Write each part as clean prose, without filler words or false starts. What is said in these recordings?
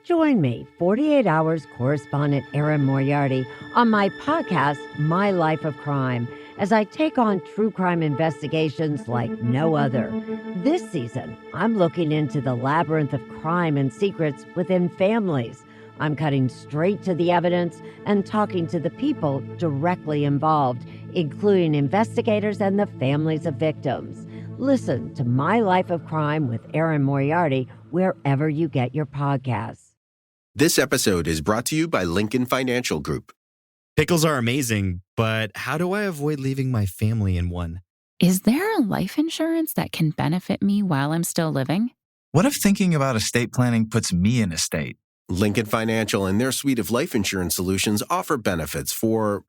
Join me, 48 Hours correspondent Erin Moriarty, on my podcast, My Life of Crime, as I take on true crime investigations like no other. This season, I'm looking into the labyrinth of crime and secrets within families. I'm cutting straight to the evidence and talking to the people directly involved, including investigators and the families of victims. Listen to My Life of Crime with Erin Moriarty wherever you get your podcasts. This episode is brought to you by Lincoln Financial Group. Pickles are amazing, but how do I avoid leaving my family in one? Is there a life insurance that can benefit me while I'm still living? What if thinking about estate planning puts me in a state? Lincoln Financial and their suite of life insurance solutions offer benefits for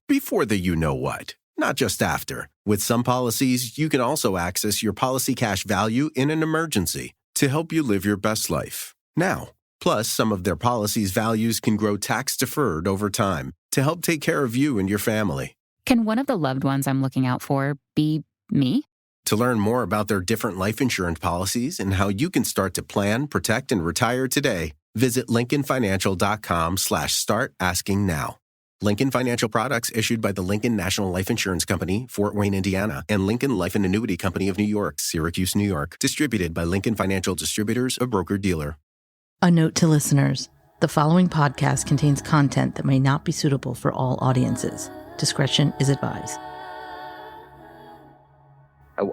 before the you-know-what, not just after. With some policies, you can also access your policy cash value in an emergency to help you live your best life now. Plus, some of their policies' values can grow tax-deferred over time to help take care of you and your family. Can one of the loved ones I'm looking out for be me? To learn more about their different life insurance policies and how you can start to plan, protect, and retire today, visit lincolnfinancial.com/start asking now. Lincoln Financial products issued by the Lincoln National Life Insurance Company, Fort Wayne, Indiana, and Lincoln Life and Annuity Company of New York, Syracuse, New York. Distributed by Lincoln Financial Distributors, a broker-dealer. A note to listeners. The following podcast contains content that may not be suitable for all audiences. Discretion is advised.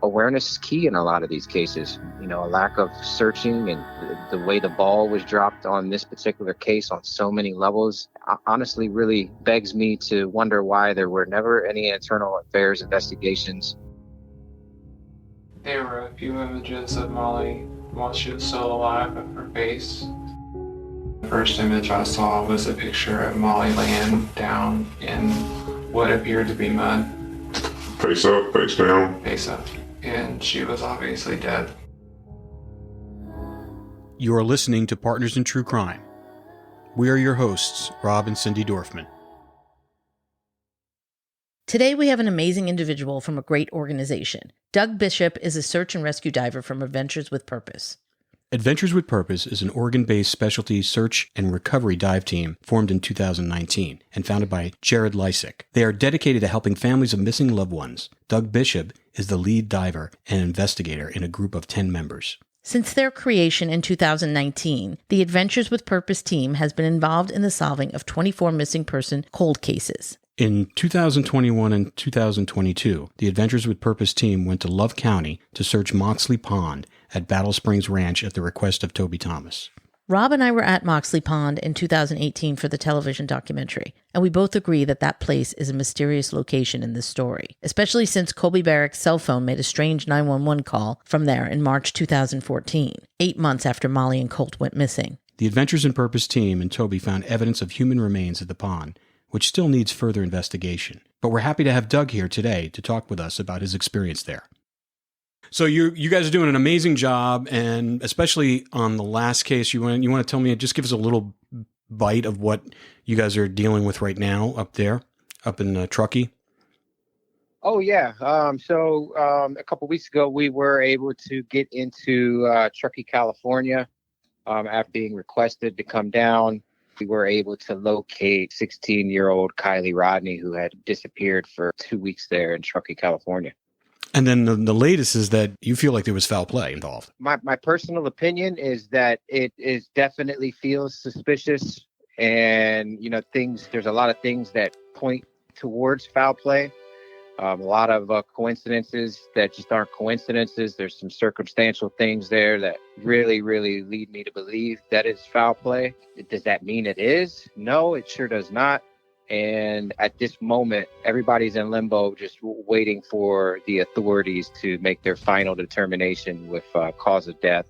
Awareness is key in a lot of these cases. A lack of searching and the way the ball was dropped on this particular case on so many levels honestly really begs me to wonder why there were never any internal affairs investigations. There were a few images of Molly while she was still alive of her face. The first image I saw was a picture of Molly laying down in what appeared to be mud. Face up, face down. Face up. And she was obviously dead. You are listening to Partners in True Crime. We are your hosts, Rob and Cindy Dorfman. Today we have an amazing individual from a great organization. Doug Bishop is a search and rescue diver from Adventures with Purpose. Adventures with Purpose is an Oregon-based specialty search and recovery dive team formed in 2019 and founded by Jared Lysick. They are dedicated to helping families of missing loved ones. Doug Bishop is the lead diver and investigator in a group of 10 members. Since their creation in 2019, the Adventures with Purpose team has been involved in the solving of 24 missing person cold cases. In 2021 and 2022, the Adventures with Purpose team went to Love County to search Moxley Pond at Battle Springs Ranch at the request of Toby Thomas. Rob and I were at Moxley Pond in 2018 for the television documentary, and we both agree that that place is a mysterious location in this story, especially since Colby Barrick's cell phone made a strange 911 call from there in March 2014, 8 months after Molly and Colt went missing. The Adventures in Purpose team and Toby found evidence of human remains at the pond, which still needs further investigation. But we're happy to have Doug here today to talk with us about his experience there. So you guys are doing an amazing job, and especially on the last case, you want to tell me, just give us a little bite of what you guys are dealing with right now up there, up in Truckee. Oh, yeah. So a couple weeks ago, we were able to get into Truckee, California, after being requested to come down. We were able to locate 16-year-old Kylie Rodney, who had disappeared for 2 weeks there in Truckee, California. And then the latest is that you feel like there was foul play involved. My personal opinion is that it is definitely feels suspicious. And, there's a lot of things that point towards foul play. A lot of coincidences that just aren't coincidences. There's some circumstantial things there that really, really lead me to believe that it's foul play. Does that mean it is? No, it sure does not. And at this moment, everybody's in limbo, just waiting for the authorities to make their final determination with cause of death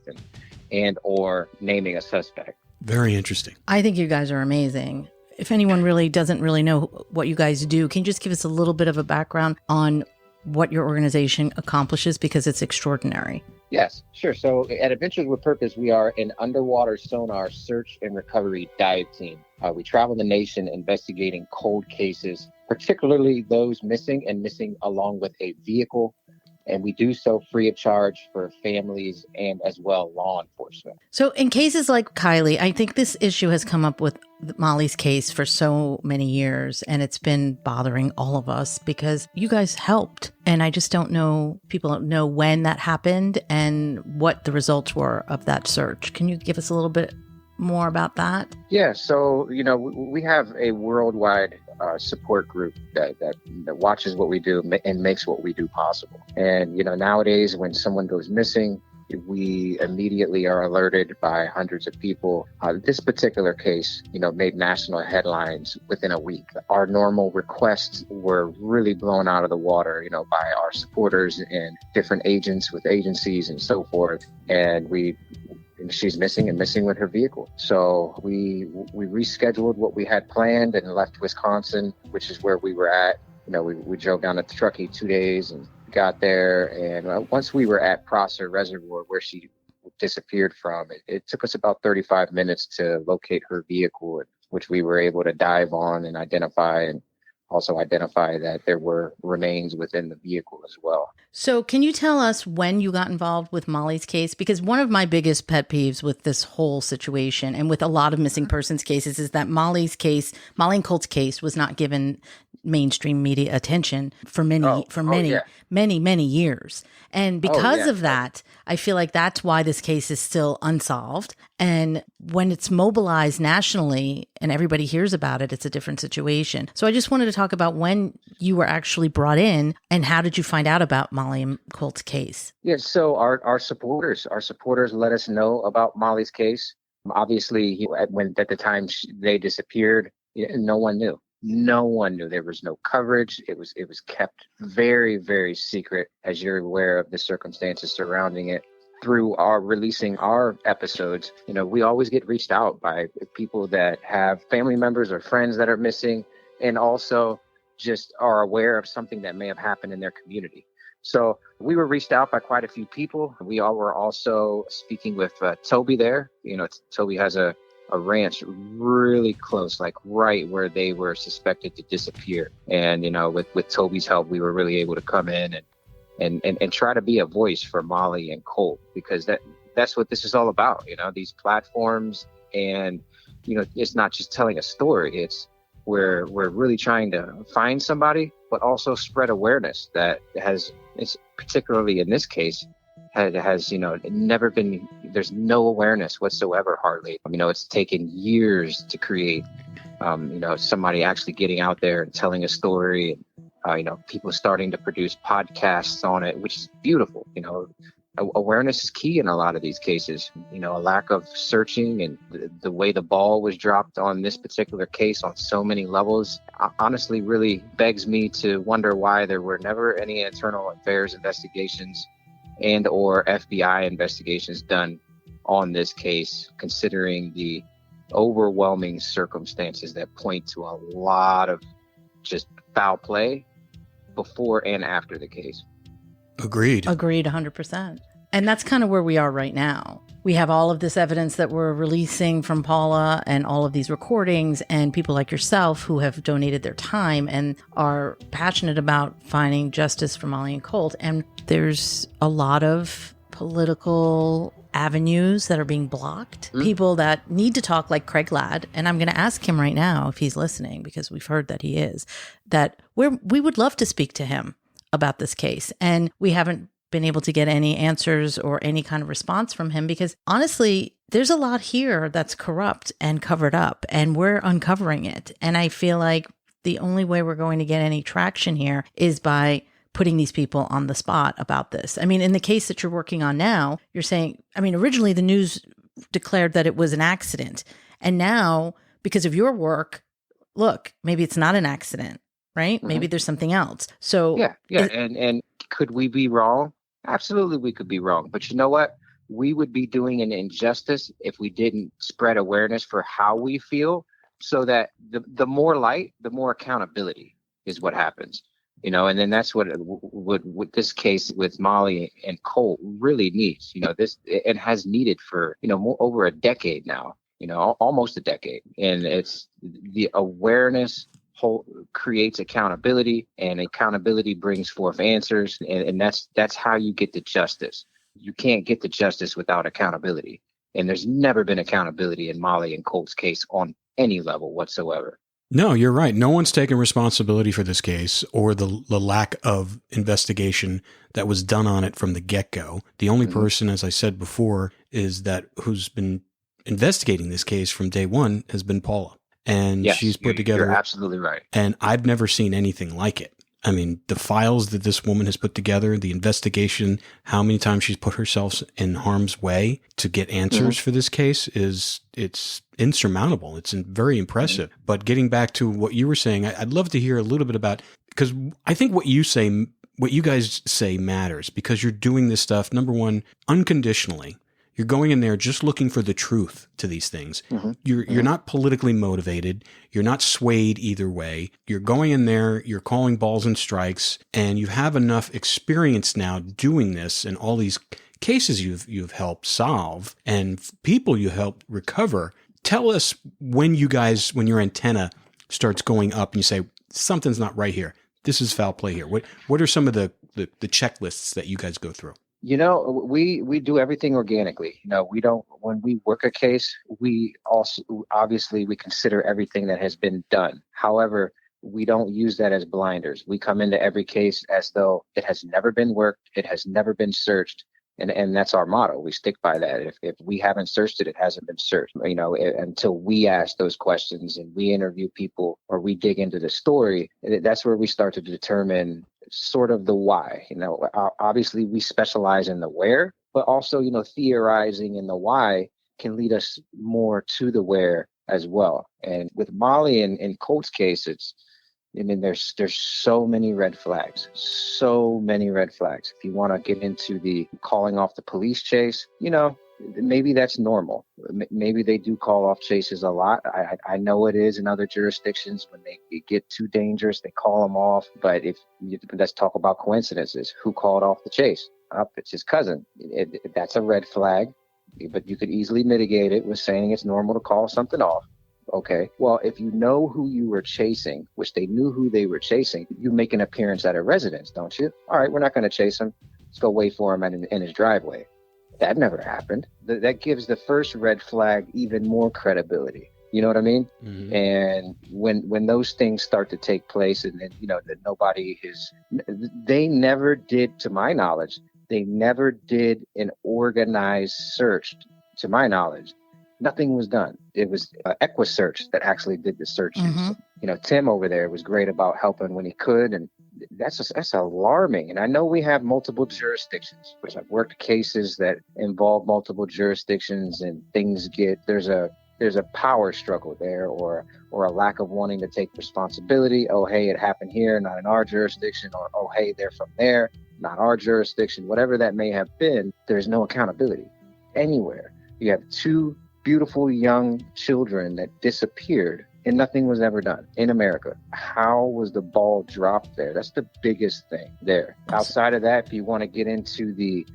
and or naming a suspect. Very interesting. I think you guys are amazing. If anyone really doesn't really know what you guys do, can you just give us a little bit of a background on what your organization accomplishes, because it's extraordinary? Yes, sure. So at Adventures with Purpose, we are an underwater sonar search and recovery dive team. We travel the nation investigating cold cases, particularly those missing along with a vehicle And we do so free of charge for families and as well law enforcement. So in cases like Kylie, I think this issue has come up with Molly's case for so many years, and it's been bothering all of us because you guys helped. And I just don't know, people don't know when that happened and what the results were of that search. Can you give us a little bit more about that? Yeah, so, we have a worldwide support group that watches what we do and makes what we do possible. And, nowadays when someone goes missing, we immediately are alerted by hundreds of people. This particular case, made national headlines within a week. Our normal requests were really blown out of the water, by our supporters and different agents with agencies and so forth. And she's missing with her vehicle. So we rescheduled what we had planned and left Wisconsin, which is where we were at. We drove down to Truckee 2 days and got there. And once we were at Prosser Reservoir, where she disappeared from, it took us about 35 minutes to locate her vehicle, which we were able to dive on and identify, and also identify that there were remains within the vehicle as well. So can you tell us when you got involved with Molly's case? Because one of my biggest pet peeves with this whole situation and with a lot of missing persons cases is that Molly and Colt's case was not given mainstream media attention for many years. And because of that, I feel like that's why this case is still unsolved. And when it's mobilized nationally and everybody hears about it, it's a different situation. So I just wanted to talk about when you were actually brought in and how did you find out about Molly and Colt's case? Yeah, so our supporters let us know about Molly's case. Obviously, at the time they disappeared, no one knew. No one knew. There was no coverage. It was kept very, very secret, as you're aware of the circumstances surrounding it. Through our releasing our episodes, we always get reached out by people that have family members or friends that are missing, and also just are aware of something that may have happened in their community. So we were reached out by quite a few people. We all were also speaking with Toby there. Toby has a ranch really close, like right where they were suspected to disappear. And, with Toby's help, we were really able to come in and try to be a voice for Molly and Colt, because that's what this is all about. These platforms, and, it's not just telling a story. It's we're really trying to find somebody, but also spread awareness that it's particularly in this case, has never been, there's no awareness whatsoever, hardly. It's taken years to create, somebody actually getting out there and telling a story, and, people starting to produce podcasts on it, which is beautiful. Awareness is key in a lot of these cases. A lack of searching, and the way the ball was dropped on this particular case on so many levels, honestly really begs me to wonder why there were never any internal affairs investigations and or FBI investigations done on this case, considering the overwhelming circumstances that point to a lot of just foul play before and after the case. Agreed 100%. And that's kind of where we are right now. We have all of this evidence that we're releasing from Paula, and all of these recordings, and people like yourself who have donated their time and are passionate about finding justice for Molly and Colt. And there's a lot of political avenues that are being blocked. People that need to talk, like Craig Ladd, and I'm going to ask him right now if he's listening, because we've heard that he is, that we would love to speak to him about this case. And we haven't been able to get any answers or any kind of response from him, because honestly, there's a lot here that's corrupt and covered up, and we're uncovering it. And I feel like the only way we're going to get any traction here is by putting these people on the spot about this. I mean, in the case that you're working on now, you're saying, originally the news declared that it was an accident. And now, because of your work, look, maybe it's not an accident, right? Mm-hmm. Maybe there's something else. So yeah. And could we be wrong? Absolutely, we could be wrong. But you know what? We would be doing an injustice if we didn't spread awareness for how we feel, so that the more light, the more accountability is what happens. And then that's what this case with Molly and Colt really needs. This, it has needed for, over a decade now, almost a decade. And it's the awareness, creates accountability, and accountability brings forth answers. And that's how you get to justice. You can't get to justice without accountability. And there's never been accountability in Molly and Colt's case on any level whatsoever. No, you're right. No one's taken responsibility for this case or the lack of investigation that was done on it from the get-go. The only person, as I said before, who's been investigating this case from day one has been Paula. And yes, she's put together. You're absolutely right. And I've never seen anything like it. I mean, the files that this woman has put together, the investigation, how many times she's put herself in harm's way to get answers for this case it's insurmountable. It's very impressive. But getting back to what you were saying, I'd love to hear a little bit about, because I think what you guys say matters, because you're doing this stuff, number one, unconditionally. You're going in there just looking for the truth to these things. You're not politically motivated. You're not swayed either way. You're going in there, you're calling balls and strikes, and you have enough experience now doing this and all these cases you've helped solve and people you helped recover. Tell us when your antenna starts going up and you say, something's not right here. This is foul play here. What are some of the checklists that you guys go through? We do everything organically. When we work a case, we also, obviously we consider everything that has been done. However, we don't use that as blinders. We come into every case as though it has never been worked. It has never been searched. And that's our motto. We stick by that. If we haven't searched it, it hasn't been searched, until we ask those questions and we interview people or we dig into the story. That's where we start to determine sort of the why. Obviously we specialize in the where, but also, theorizing in the why can lead us more to the where as well. And with Molly and Colt's case, there's so many red flags. If you want to get into the calling off the police chase, maybe that's normal. Maybe they do call off chases a lot. I know it is in other jurisdictions. When they get too dangerous, they call them off. But let's talk about coincidences. Who called off the chase? It's his cousin. That's a red flag. But you could easily mitigate it with saying it's normal to call something off. Okay, well, if you know who you were chasing, which they knew who they were chasing, you make an appearance at a residence, don't you? All right, we're not going to chase him. Let's go wait for him in his driveway. That never happened. That gives the first red flag even more credibility. You know what I mean? Mm-hmm. And when those things start to take place, and then, that they never did, to my knowledge, they never did an organized search, to my knowledge. Nothing was done. It was EquiSearch that actually did the searches. Mm-hmm. Tim over there was great about helping when he could, and that's alarming. And I know we have multiple jurisdictions, which I've worked cases that involve multiple jurisdictions, and there's a power struggle there, or a lack of wanting to take responsibility. Oh, hey, it happened here, not in our jurisdiction, or oh, hey, they're from there, not our jurisdiction. Whatever that may have been, there's no accountability anywhere. You have two beautiful young children that disappeared and nothing was ever done in America. How was the ball dropped there? That's the biggest thing there. Outside of that, if you want to get into the,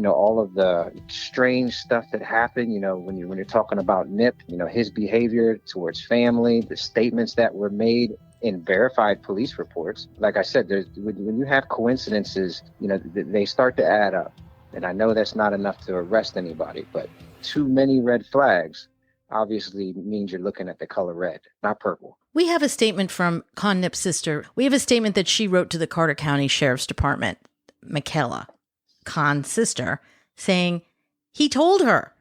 all of the strange stuff that happened, when you're talking about Nip, his behavior towards family, the statements that were made in verified police reports. Like I said, when you have coincidences, they start to add up. And I know that's not enough to arrest anybody, but too many red flags obviously means you're looking at the color red, not purple. We have a statement from Con Nip's sister. We have a statement that she wrote to the Carter County Sheriff's Department, Michaela, Con's sister, saying he told her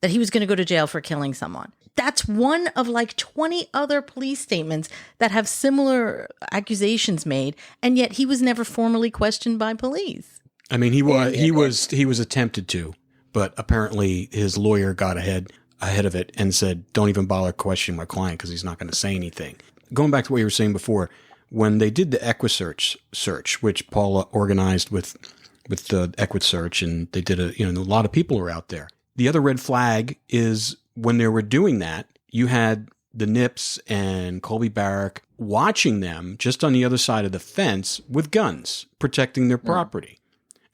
that he was going to go to jail for killing someone. That's one of like 20 other police statements that have similar accusations made, and yet he was never formally questioned by police. I mean, he was attempted to, but apparently his lawyer got ahead of it and said, don't even bother questioning my client because he's not going to say anything. Going back to what you were saying before, when they did the EquiSearch search, which Paula organized with the EquiSearch, and they did a lot of people were out there. The other red flag is when they were doing that, you had the Nips and Colby Barrick watching them just on the other side of the fence with guns, protecting their property.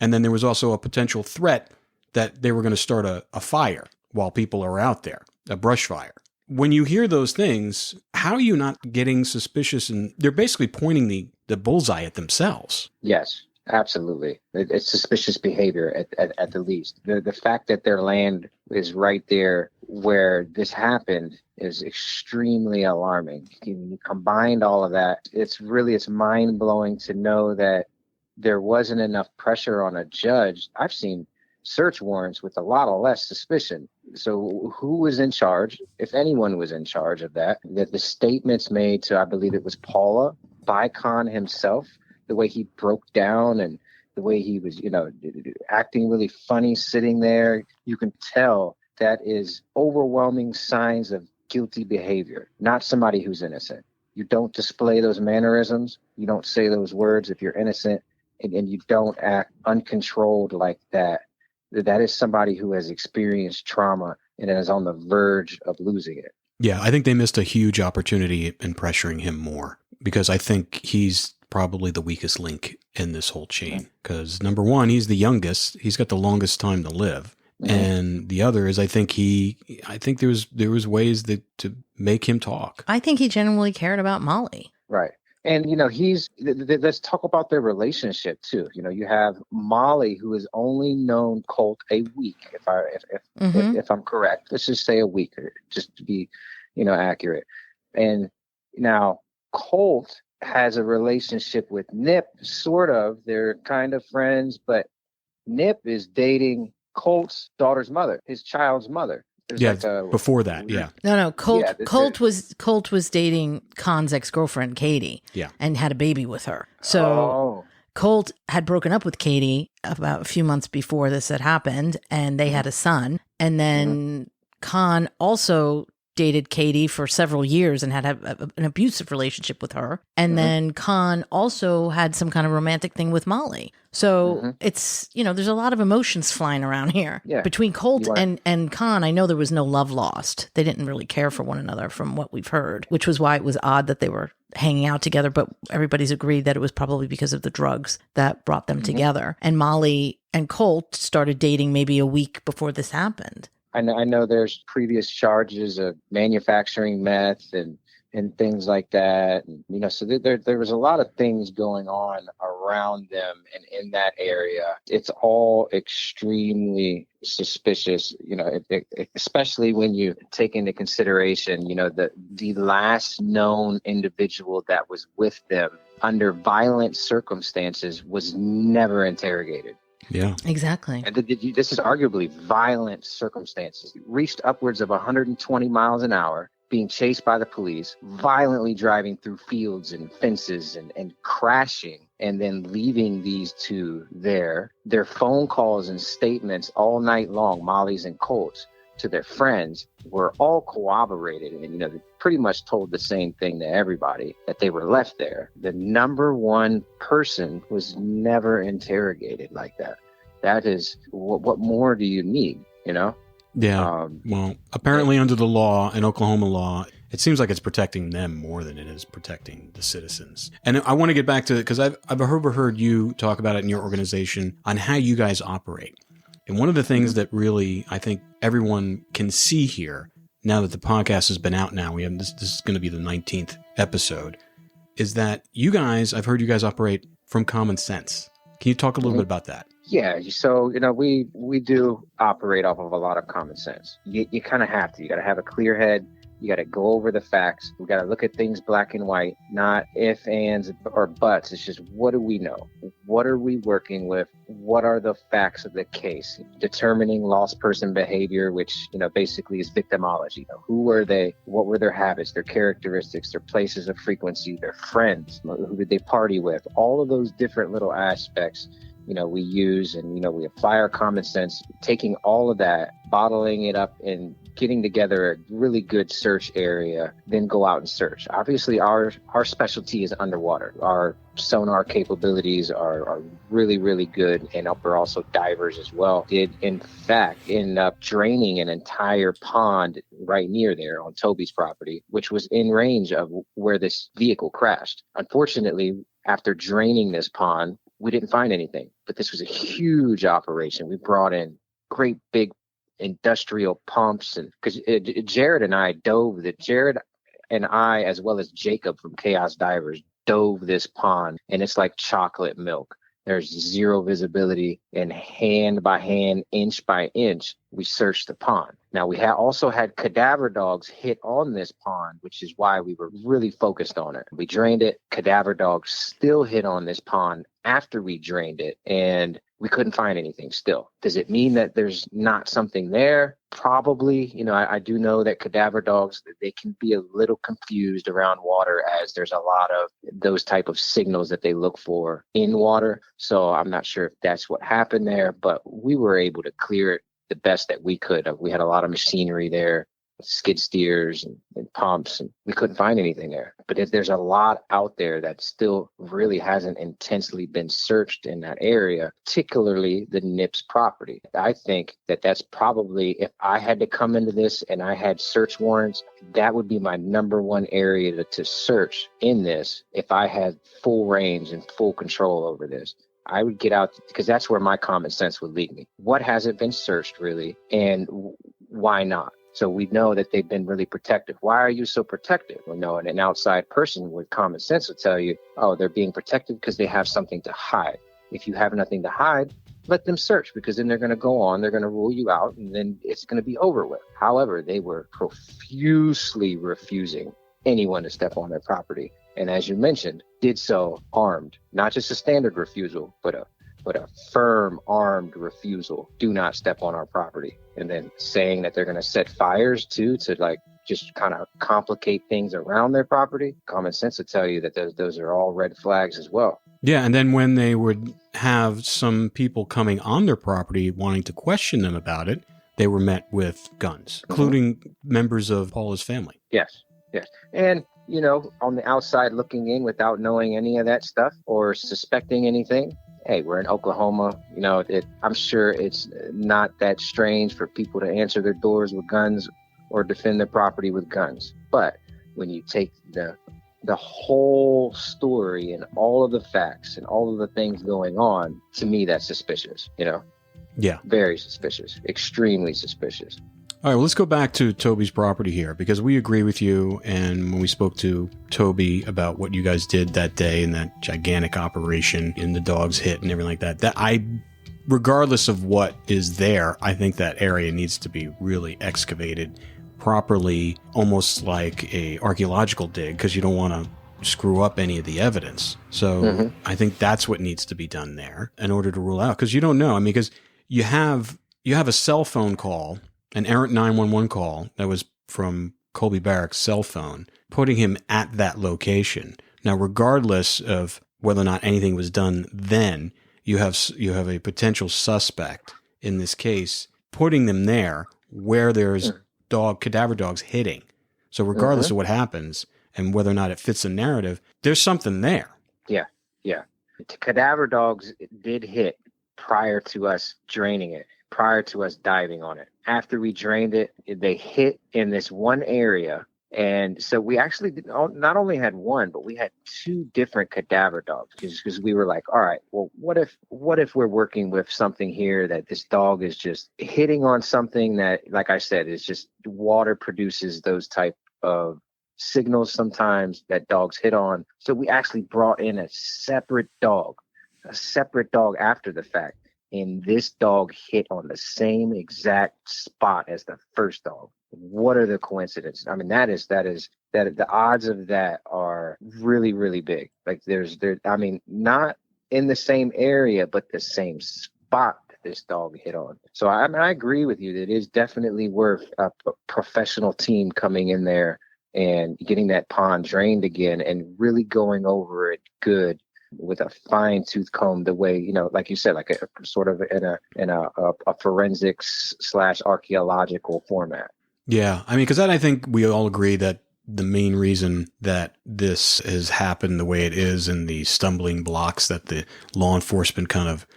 And then there was also a potential threat that they were going to start a fire while people are out there, a brush fire. When you hear those things, how are you not getting suspicious? And they're basically pointing the bullseye at themselves. Yes, absolutely. It's suspicious behavior at the least. The fact that their land is right there where this happened is extremely alarming. You combined all of that, it's mind-blowing to know that there wasn't enough pressure on a judge. I've seen search warrants with a lot of less suspicion. So who was in charge, if anyone was in charge of that? That the statements made to, I believe it was Paula, by Khan himself, the way he broke down and the way he was, acting really funny sitting there, you can tell that is overwhelming signs of guilty behavior, not somebody who's innocent. You don't display those mannerisms. You don't say those words if you're innocent, and you don't act uncontrolled like that. That is somebody who has experienced trauma and is on the verge of losing it. Yeah, I think they missed a huge opportunity in pressuring him more, because I think he's probably the weakest link in this whole chain. Because number one, he's the youngest. He's got the longest time to live. Mm-hmm. And the other is, I think there was ways to make him talk. I think he genuinely cared about Molly. Right. And, let's talk about their relationship too. You have Molly, who has only known Colt a week, if I'm correct. Let's just say a week, just to be, accurate. And now Colt has a relationship with Nip, sort of. They're kind of friends, but Nip is dating Colt's daughter's mother, his child's mother. There's before that, yeah. No. Colt was dating Khan's ex-girlfriend, Katie. Yeah. And had a baby with her. So Colt had broken up with Katie about a few months before this had happened, and they had a son. And then Khan also dated Katie for several years and had an abusive relationship with her. And then Khan also had some kind of romantic thing with Molly. So it's, there's a lot of emotions flying around here. Yeah. Between Colt and Khan, I know there was no love lost. They didn't really care for one another from what we've heard, which was why it was odd that they were hanging out together. But everybody's agreed that it was probably because of the drugs that brought them together. And Molly and Colt started dating maybe a week before this happened. I know there's previous charges of manufacturing meth and things like that. And, so there was a lot of things going on around them and in that area. It's all extremely suspicious, especially when you take into consideration, the last known individual that was with them under violent circumstances was never interrogated. Yeah, exactly. And this is arguably violent circumstances. Reached upwards of 120 miles an hour, being chased by the police, violently driving through fields and fences and crashing, and then leaving these two there. Their phone calls and statements all night long, Molly's and Colt's, to their friends were all corroborated. And, they pretty much told the same thing to everybody, that they were left there. The number one person was never interrogated like that. That is, what more do you need, Yeah. Well, apparently under the law, in Oklahoma law, it seems like it's protecting them more than it is protecting the citizens. And I want to get back to it because I've overheard you talk about it in your organization on how you guys operate. And one of the things that really I think everyone can see here, now that the podcast has been out now, this is going to be the 19th episode, is that you guys, I've heard you guys operate from common sense. Can you talk a little bit about that? Yeah, so, we do operate off of a lot of common sense. You kind of have to. You got to have a clear head. You got to go over the facts. We got to look at things black and white, not ifs, ands, or buts. It's just, what do we know? What are we working with? What are the facts of the case? Determining lost person behavior, which, basically is victimology. Who were they? What were their habits, their characteristics, their places of frequency, their friends? Who did they party with? All of those different little aspects we use, and, we apply our common sense, taking all of that, bottling it up and getting together a really good search area, then go out and search. Obviously, our specialty is underwater. Our sonar capabilities are really, really good, and we're also divers as well. Did, in fact, end up draining an entire pond right near there on Toby's property, which was in range of where this vehicle crashed. Unfortunately, after draining this pond, we didn't find anything, but this was a huge operation. We brought in great big industrial pumps, and because Jared and I dove that. Jared, and I, as well as Jacob from Chaos Divers, dove this pond, and it's like chocolate milk. There's zero visibility, and hand by hand, inch by inch, we searched the pond. Now, we also had cadaver dogs hit on this pond, which is why we were really focused on it. We drained it. Cadaver dogs still hit on this pond after we drained it, and we couldn't find anything still. Does it mean that there's not something there? Probably. I do know that cadaver dogs, they can be a little confused around water, as there's a lot of those type of signals that they look for in water. So I'm not sure if that's what happened there, but we were able to clear it the best that we could. We had a lot of machinery there, skid steers and pumps, and we couldn't find anything there. But if there's a lot out there that still really hasn't intensely been searched in that area, particularly the Nips property. I think that that's probably, if I had to come into this and I had search warrants, that would be my number one area to search in this if I had full range and full control over this. I would get out, because that's where my common sense would lead me. What hasn't been searched really, and why not? So we know that they've been really protective. Why are you so protective? And an outside person with common sense would tell you, oh, they're being protective because they have something to hide. If you have nothing to hide, let them search, because then they're going to go on, they're going to rule you out, and then it's going to be over with. However, they were profusely refusing anyone to step on their property. And as you mentioned, did so armed, not just a standard refusal, but a firm armed refusal. Do not step on our property. And then saying that they're going to set fires to like just kind of complicate things around their property. Common sense would tell you that those are all red flags as well. Yeah, and then when they would have some people coming on their property wanting to question them about it, they were met with guns, including members of Paula's family. Yes. And, on the outside looking in without knowing any of that stuff or suspecting anything, hey, we're in Oklahoma. I'm sure it's not that strange for people to answer their doors with guns or defend their property with guns. But when you take the whole story and all of the facts and all of the things going on, to me, that's suspicious, Yeah. Very suspicious, extremely suspicious. All right, well, let's go back to Toby's property here, because we agree with you. And when we spoke to Toby about what you guys did that day in that gigantic operation in the dog's hit and everything like that, regardless of what is there, I think that area needs to be really excavated properly, almost like a archaeological dig, because you don't want to screw up any of the evidence. So I think that's what needs to be done there in order to rule out, because you don't know. I mean, because you have a cell phone call, an errant 911 call that was from Colby Barrick's cell phone, putting him at that location. Now, regardless of whether or not anything was done then, you have a potential suspect in this case, putting them there where there's cadaver dogs hitting. So regardless of what happens and whether or not it fits the narrative, there's something there. Yeah. Cadaver dogs did hit prior to us draining it, prior to us diving on it. After we drained it, they hit in this one area. And so we actually not only had one, but we had two different cadaver dogs, because we were like, all right, well, what if we're working with something here that this dog is just hitting on something that, like I said, is just water produces those type of signals sometimes that dogs hit on. So we actually brought in a separate dog after the fact. And this dog hit on the same exact spot as the first dog. What are the coincidences? I mean, that is the odds of that are really, really big. Like not in the same area, but the same spot that this dog hit on. So I agree with you that it is definitely worth a professional team coming in there and getting that pond drained again and really going over it good with a fine tooth comb, the way, like you said, like a sort of in a forensics / archaeological format. Yeah. I mean, because I think we all agree that the main reason that this has happened the way it is, and the stumbling blocks that the law enforcement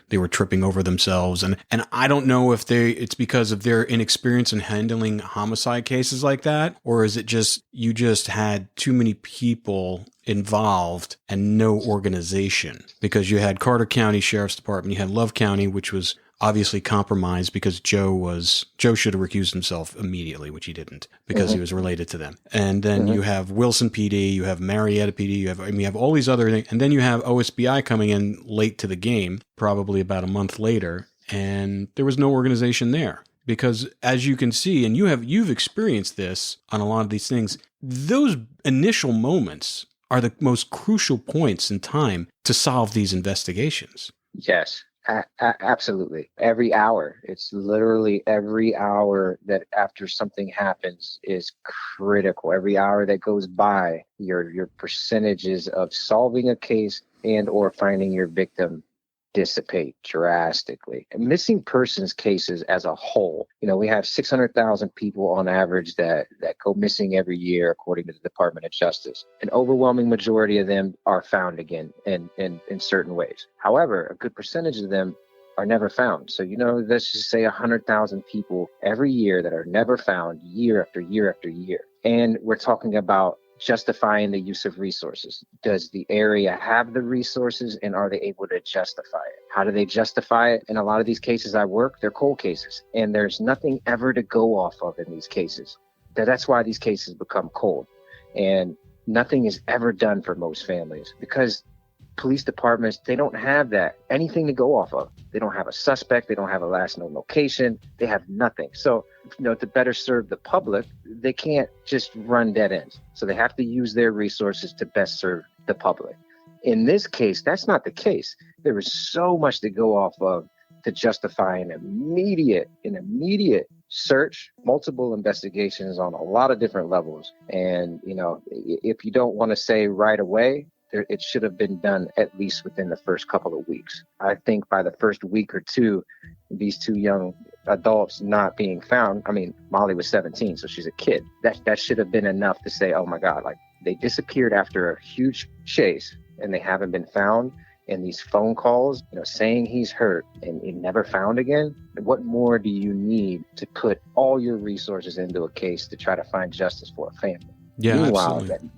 they were tripping over themselves. And I don't know if it's because of their inexperience in handling homicide cases like that, or is it just, you just had too many people involved and no organization, because you had Carter County Sheriff's Department, you had Love County, which was obviously compromised because Joe should have recused himself immediately, which he didn't because he was related to them. And then you have Wilson PD, you have Marietta PD, you have all these other things. And then you have OSBI coming in late to the game, probably about a month later. And there was no organization there because as you can see, and you've experienced this on a lot of these things, those initial moments are the most crucial points in time to solve these investigations. Yes. Absolutely. Every hour. It's literally every hour that after something happens is critical. Every hour that goes by, your percentages of solving a case and or finding your victim dissipate drastically. And missing persons cases as a whole, we have 600,000 people on average that go missing every year, according to the Department of Justice. An overwhelming majority of them are found again in certain ways. However, a good percentage of them are never found. So, let's just say 100,000 people every year that are never found year after year after year. And we're talking about justifying the use of resources. Does the area have the resources and are they able to justify it? How do they justify it? In a lot of these cases I work, they're cold cases and there's nothing ever to go off of in these cases. That's why these cases become cold and nothing is ever done for most families because police departments, they don't have anything to go off of. They don't have a suspect. They don't have a last known location. They have nothing. So, to better serve the public, they can't just run dead ends. So they have to use their resources to best serve the public. In this case, that's not the case. There was so much to go off of to justify an immediate search, multiple investigations on a lot of different levels. And, if you don't want to say right away, it should have been done at least within the first couple of weeks. I think by the first week or two, these two young adults not being found, Molly was 17, so she's a kid. That should have been enough to say, oh my God, they disappeared after a huge chase and they haven't been found. And these phone calls, saying he's hurt and never found again. What more do you need to put all your resources into a case to try to find justice for a family? Yeah, meanwhile, absolutely.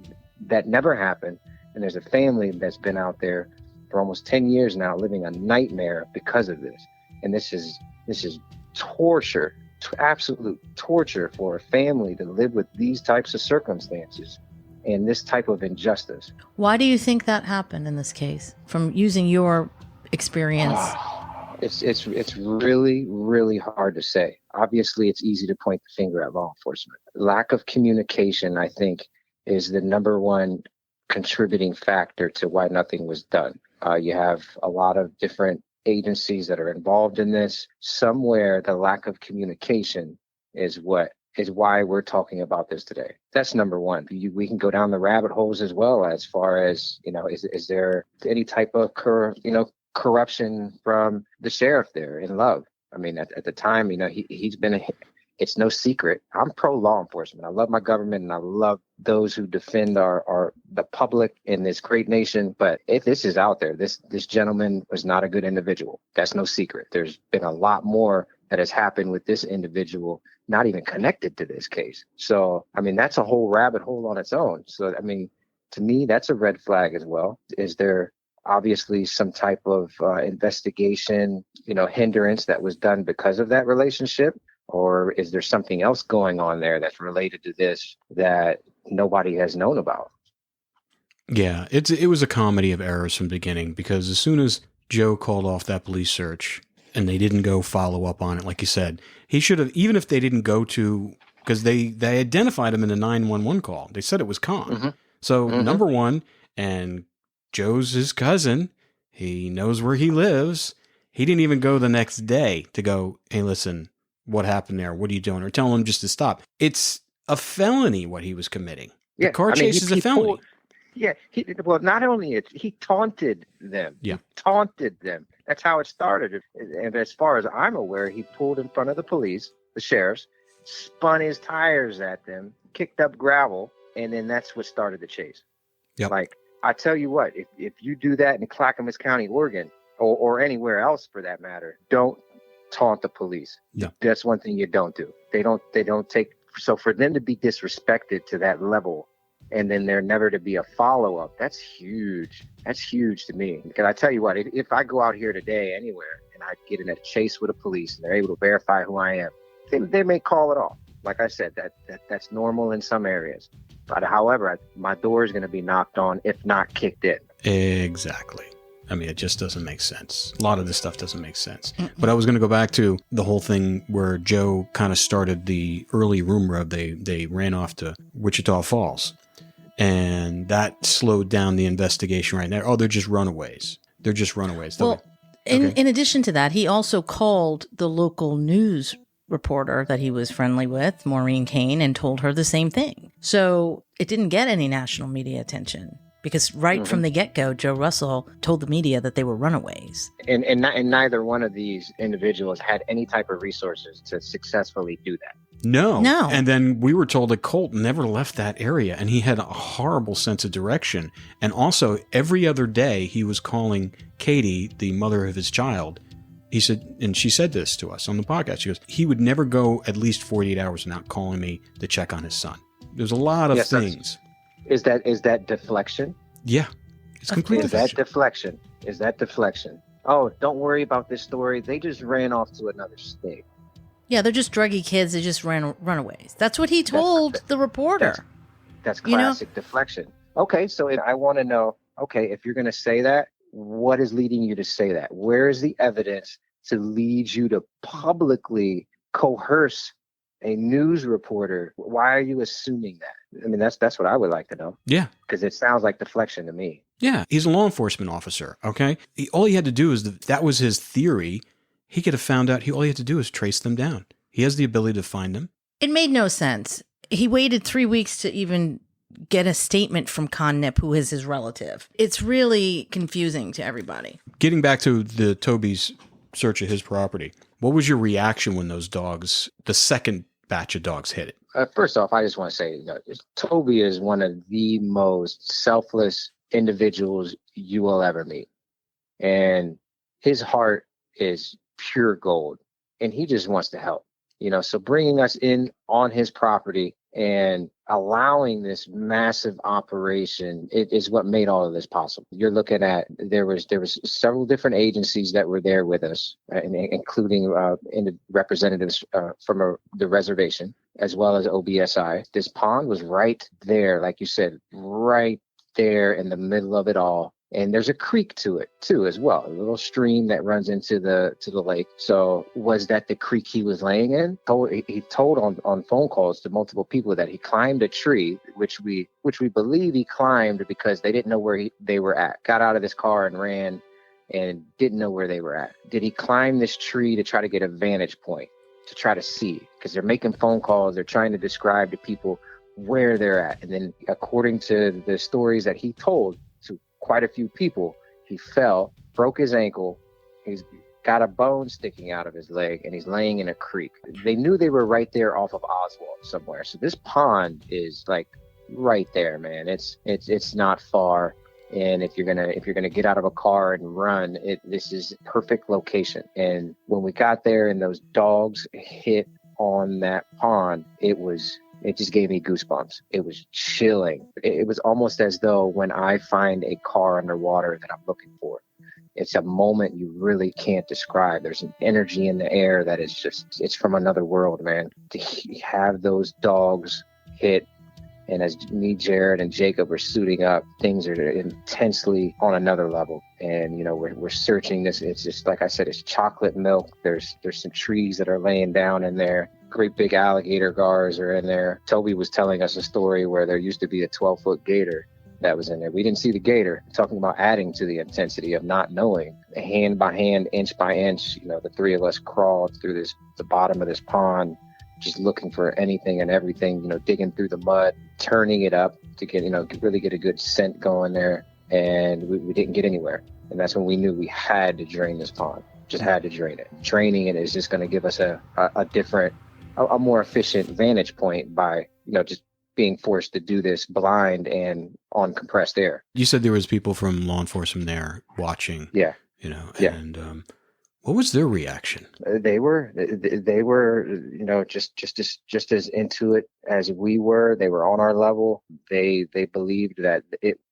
that never happened. And there's a family that's been out there for almost 10 years now living a nightmare because of this. And this is torture, absolute torture for a family to live with these types of circumstances and this type of injustice. Why do you think that happened in this case? From using your experience. It's really, really hard to say. Obviously, it's easy to point the finger at law enforcement. Lack of communication, I think, is the number one contributing factor to why nothing was done. You have a lot of different agencies that are involved in this. Somewhere the lack of communication is why we're talking about this today. That's number one. We can go down the rabbit holes as well as far as, is there any type of corruption from the sheriff there in Love? At the time, he's been it's no secret. I'm pro law enforcement. I love my government and I love those who defend the public in this great nation. But if this is out there, this gentleman was not a good individual. That's no secret. There's been a lot more that has happened with this individual, not even connected to this case. So, that's a whole rabbit hole on its own. So, to me, that's a red flag as well. Is there obviously some type of investigation, hindrance that was done because of that relationship? Or is there something else going on there that's related to this that nobody has known about? Yeah, it was a comedy of errors from the beginning because as soon as Joe called off that police search and they didn't go follow up on it, like you said, he should have, even if they didn't go to, because they identified him in the 911 call. They said it was Khan. Mm-hmm. So number one, and Joe's his cousin. He knows where he lives. He didn't even go the next day to go, hey, listen, what happened there? What are you doing? Or tell him just to stop. It's a felony what he was committing. Yeah, the car chase is a felony. Not only he taunted them. Yeah. He taunted them. That's how it started. And as far as I'm aware, he pulled in front of the police, the sheriffs, spun his tires at them, kicked up gravel, and then that's what started the chase. Yep. I tell you what, if you do that in Clackamas County, Oregon, or anywhere else for that matter, don't taunt the police. Yeah. That's one thing you don't do. They don't take, so for them to be disrespected to that level and then there never to be a follow-up, that's huge. That's huge to me. Because I tell you what, if I go out here today anywhere and I get in a chase with the police and they're able to verify who I am, they may call it off. Like I said, that's normal in some areas. But however, my door is going to be knocked on, if not kicked in. Exactly. I mean, it just doesn't make sense. A lot of this stuff doesn't make sense. But I was going to go back to the whole thing where Joe kind of started the early rumor of they ran off to Wichita Falls. And that slowed down the investigation right there. Oh, they're just runaways. They're just runaways. Well, in addition to that, he also called the local news reporter that he was friendly with, Maureen Kane, and told her the same thing. So it didn't get any national media attention because from the get-go, Joe Russell told the media that they were runaways. And neither one of these individuals had any type of resources to successfully do that. No. And then we were told that Colt never left that area, and he had a horrible sense of direction. And also, every other day, he was calling Katie, the mother of his child. He said, and she said this to us on the podcast, she goes, he would never go at least 48 hours without calling me to check on his son. There's a lot of things. Is that deflection? Yeah. It's complete deflection. Is that deflection? Oh, don't worry about this story. They just ran off to another state. Yeah, they're just druggy kids. They just runaways. That's what he told the reporter. That's classic deflection. Okay, so I want to know, if you're going to say that, what is leading you to say that? Where is the evidence to lead you to publicly coerce a news reporter? Why are you assuming that? I mean, that's what I would like to know. Yeah. Because it sounds like deflection to me. Yeah, he's a law enforcement officer, okay? All he had to do is, that was his theory. He could have found out, all he had to do is trace them down. He has the ability to find them. It made no sense. He waited 3 weeks to even get a statement from Con Nip, who is his relative. It's really confusing to everybody. Getting back to the Toby's search of his property, what was your reaction when those dogs, the second batch of dogs, hit it? First off, I just want to say, Toby is one of the most selfless individuals you will ever meet. And his heart is pure gold, and he just wants to help. So bringing us in on his property and allowing this massive operation, it is what made all of this possible. You're looking at, there was several different agencies that were there with us, including representatives from the reservation, as well as OBSI. This pond was right there, like you said, right there in the middle of it all. And there's a creek to it too, as well, a little stream that runs into the lake. So was that the creek he was laying in? He told on phone calls to multiple people that he climbed a tree, which we believe he climbed because they didn't know where they were at. Got out of this car and ran, and didn't know where they were at. Did he climb this tree to try to get a vantage point, to try to see? Because they're making phone calls, they're trying to describe to people where they're at. And then according to the stories that he told to quite a few people, he fell, broke his ankle, he's got a bone sticking out of his leg, and he's laying in a creek. They knew they were right there off of Oswald somewhere. So this pond is like right there, man. It's not far. And if you're gonna get out of a car and run, this is perfect location. And when we got there and those dogs hit on that pond, it just gave me goosebumps. It was chilling. It was almost as though when I find a car underwater that I'm looking for, it's a moment you really can't describe. There's an energy in the air that is it's from another world, man. To have those dogs hit, and as me, Jared, and Jacob were suiting up, things are intensely on another level. And, we're searching this. It's just, like I said, it's chocolate milk. There's some trees that are laying down in there. Great big alligator gars are in there. Toby was telling us a story where there used to be a 12-foot gator that was in there. We didn't see the gator. Talking about adding to the intensity of not knowing. Hand by hand, inch by inch, the three of us crawled through the bottom of this pond, just looking for anything and everything, digging through the mud, turning it up to get, really get a good scent going there. And we didn't get anywhere. And that's when we knew we had to drain this pond. Just had to drain it. Draining it is just going to give us a different, a more efficient vantage point by, just being forced to do this blind and on compressed air. You said there was people from law enforcement there watching. Yeah. And what was their reaction? They were, just as into it as we were. They were on our level. They believed that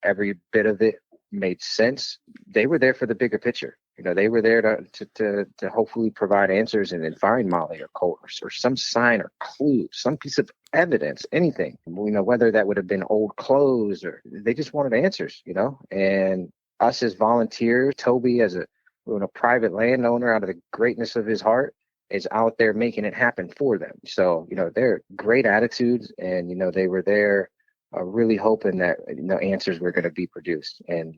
every bit of it made sense. They were there for the bigger picture. They were there to hopefully provide answers and then find Molly or Colt or some sign or clue, some piece of evidence, anything. Whether that would have been old clothes or they just wanted answers, and us as volunteers, Toby as a private landowner out of the greatness of his heart is out there making it happen for them. So, they're great attitudes and, they were there really hoping that, answers were going to be produced. And,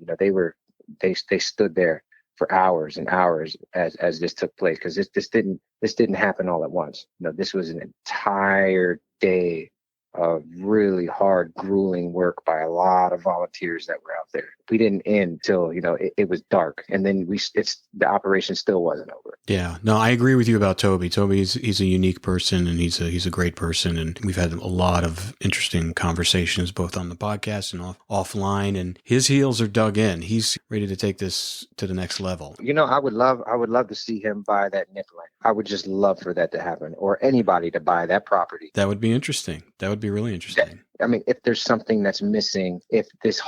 they stood there for hours and hours as this took place, because this didn't happen all at once. This was an entire day of really hard, grueling work by a lot of volunteers that were out there. We didn't end till it was dark, and then the operation still wasn't over. Yeah, no, I agree with you about Toby. He's a unique person, and he's a great person, and we've had a lot of interesting conversations both on the podcast and offline. And his heels are dug in. He's ready to take this to the next level. I would love to see him buy that NIP land. I would just love for that to happen, or anybody to buy that property. That would be interesting. That would be really interesting. If there's something that's missing, if this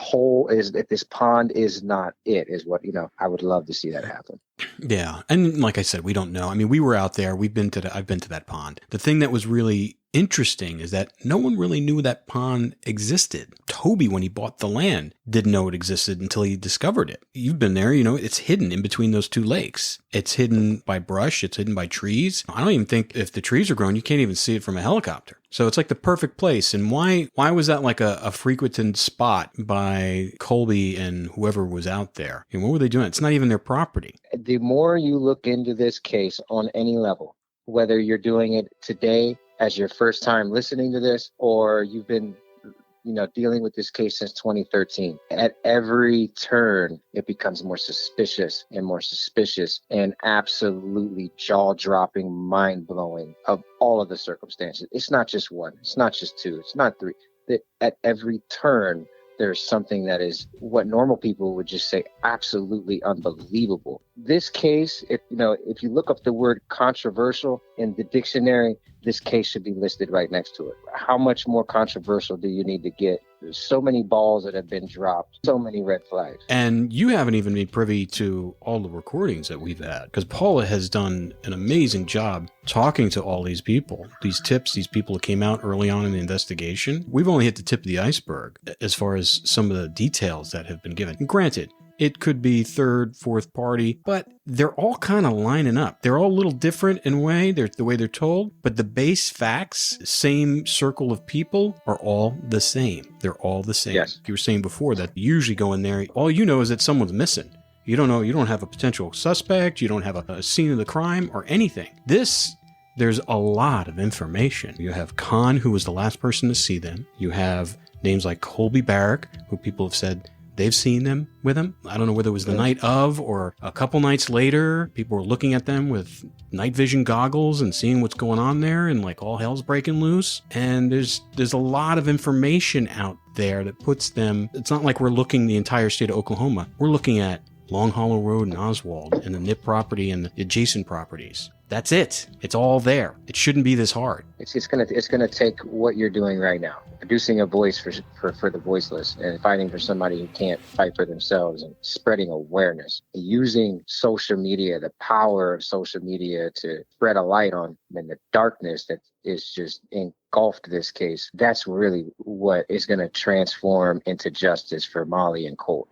pond is not it, is what, I would love to see that happen. Yeah. And like I said, we don't know. We were out there. I've been to that pond. The thing that was really interesting is that no one really knew that pond existed. Toby, when he bought the land, didn't know it existed until he discovered it. You've been there, it's hidden in between those two lakes. It's hidden by brush. It's hidden by trees. I don't even think if the trees are grown, you can't even see it from a helicopter. So it's like the perfect place. And why was that like a frequented spot by Colby and whoever was out there? And what were they doing? It's not even their property. The more you look into this case on any level, whether you're doing it today as your first time listening to this, or you've been, dealing with this case since 2013, at every turn, it becomes more suspicious and absolutely jaw-dropping, mind-blowing of all of the circumstances. It's not just one. It's not just two. It's not three. At every turn, there's something that is what normal people would just say absolutely unbelievable. This case, if you look up the word controversial in the dictionary, this case should be listed right next to it. How much more controversial do you need to get? There's so many balls that have been dropped, so many red flags. And you haven't even been privy to all the recordings that we've had, because Paula has done an amazing job talking to all these people, these people who came out early on in the investigation. We've only hit the tip of the iceberg as far as some of the details that have been given. And granted, it could be third, fourth party, but they're all kind of lining up. They're all a little different in a way, the way they're told, but the base facts, same circle of people, are all the same. They're all the same. Yes. You were saying before that you usually go in there, all you know is that someone's missing. You don't know, you don't have a potential suspect, you don't have a scene of the crime or anything. There's a lot of information. You have Khan, who was the last person to see them. You have names like Colby Barrick, who people have said they've seen them with him. I don't know whether it was the night of or a couple nights later. People were looking at them with night vision goggles and seeing what's going on there, and like all hell's breaking loose. And there's a lot of information out there that puts them, it's not like we're looking the entire state of Oklahoma. We're looking at Long Hollow Road and Oswald and the NIP property and the adjacent properties. That's it. It's all there. It shouldn't be this hard. It's gonna take what you're doing right now, producing a voice for the voiceless and fighting for somebody who can't fight for themselves, and spreading awareness, using social media, the power of social media to spread a light on the darkness that is just engulfed this case. That's really what is going to transform into justice for Molly and Colt.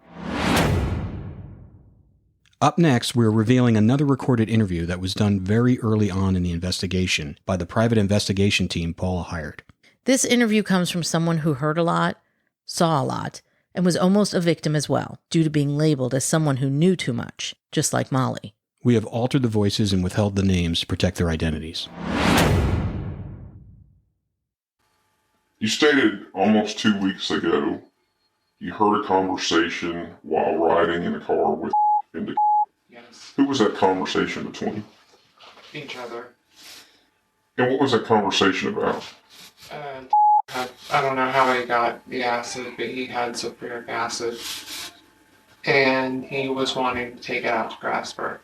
Up next, we're revealing another recorded interview that was done very early on in the investigation by the private investigation team Paula hired. This interview comes from someone who heard a lot, saw a lot, and was almost a victim as well, due to being labeled as someone who knew too much, just like Molly. We have altered the voices and withheld the names to protect their identities. You stated almost 2 weeks ago you heard a conversation while riding in a car with and Yes. who was that conversation between? Each other. And what was that conversation about? I don't know how he got the acid, but he had sulfuric acid. And he was wanting to take it out to Grasberg.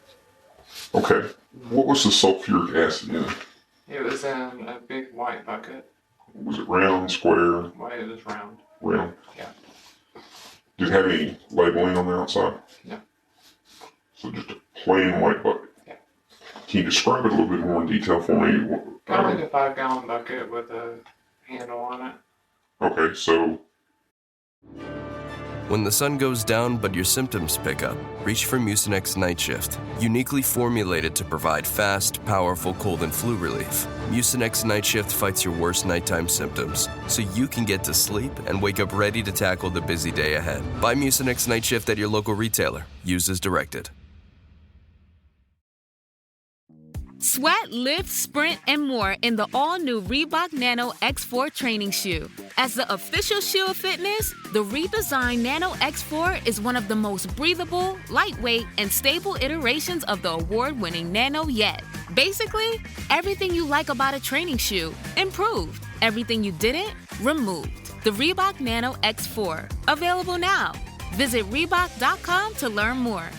Okay. What was the sulfuric acid in it? It was in a big white bucket. Was it round, square? Well, it was round. Round? Yeah. Did it have any labeling on the outside? No. So just a plain white bucket. Yeah. Can you describe it a little bit more in detail for me? Kind of like a 5-gallon bucket with a handle on it. Okay, so When the sun goes down but your symptoms pick up, reach for Mucinex Night Shift. Uniquely formulated to provide fast, powerful cold and flu relief, Mucinex Night Shift fights your worst nighttime symptoms, so you can get to sleep and wake up ready to tackle the busy day ahead. Buy Mucinex Night Shift at your local retailer. Use as directed. Sweat, lift, sprint, and more in the all-new Reebok Nano X4 training shoe. As the official shoe of fitness, the redesigned Nano X4 is one of the most breathable, lightweight, and stable iterations of the award-winning Nano yet. Basically, everything you like about a training shoe, improved. Everything you didn't, removed. The Reebok Nano X4, available now. Visit Reebok.com to learn more.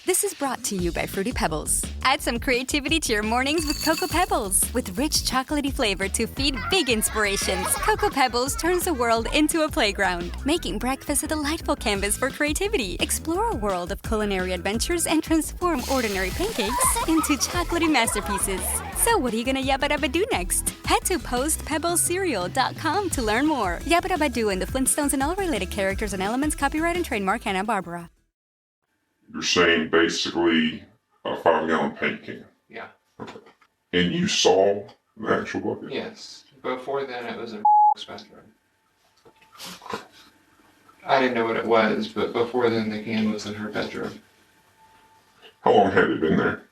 This is brought to you by Fruity Pebbles. Add some creativity to your mornings with Cocoa Pebbles. With rich chocolatey flavor to feed big inspirations, Cocoa Pebbles turns the world into a playground, making breakfast a delightful canvas for creativity. Explore a world of culinary adventures and transform ordinary pancakes into chocolatey masterpieces. So what are you gonna yabba dabba do next? Head to postpebblescereal.com to learn more. Yabba dabba do and the Flintstones and all related characters and elements, copyright and trademark Hanna-Barbera. you're saying basically a 5-gallon paint can. Yeah. Okay. And you saw the actual bucket? Yes. Before then, it was in bedroom. I didn't know what it was, but before then, the can was in her bedroom. How long had it been there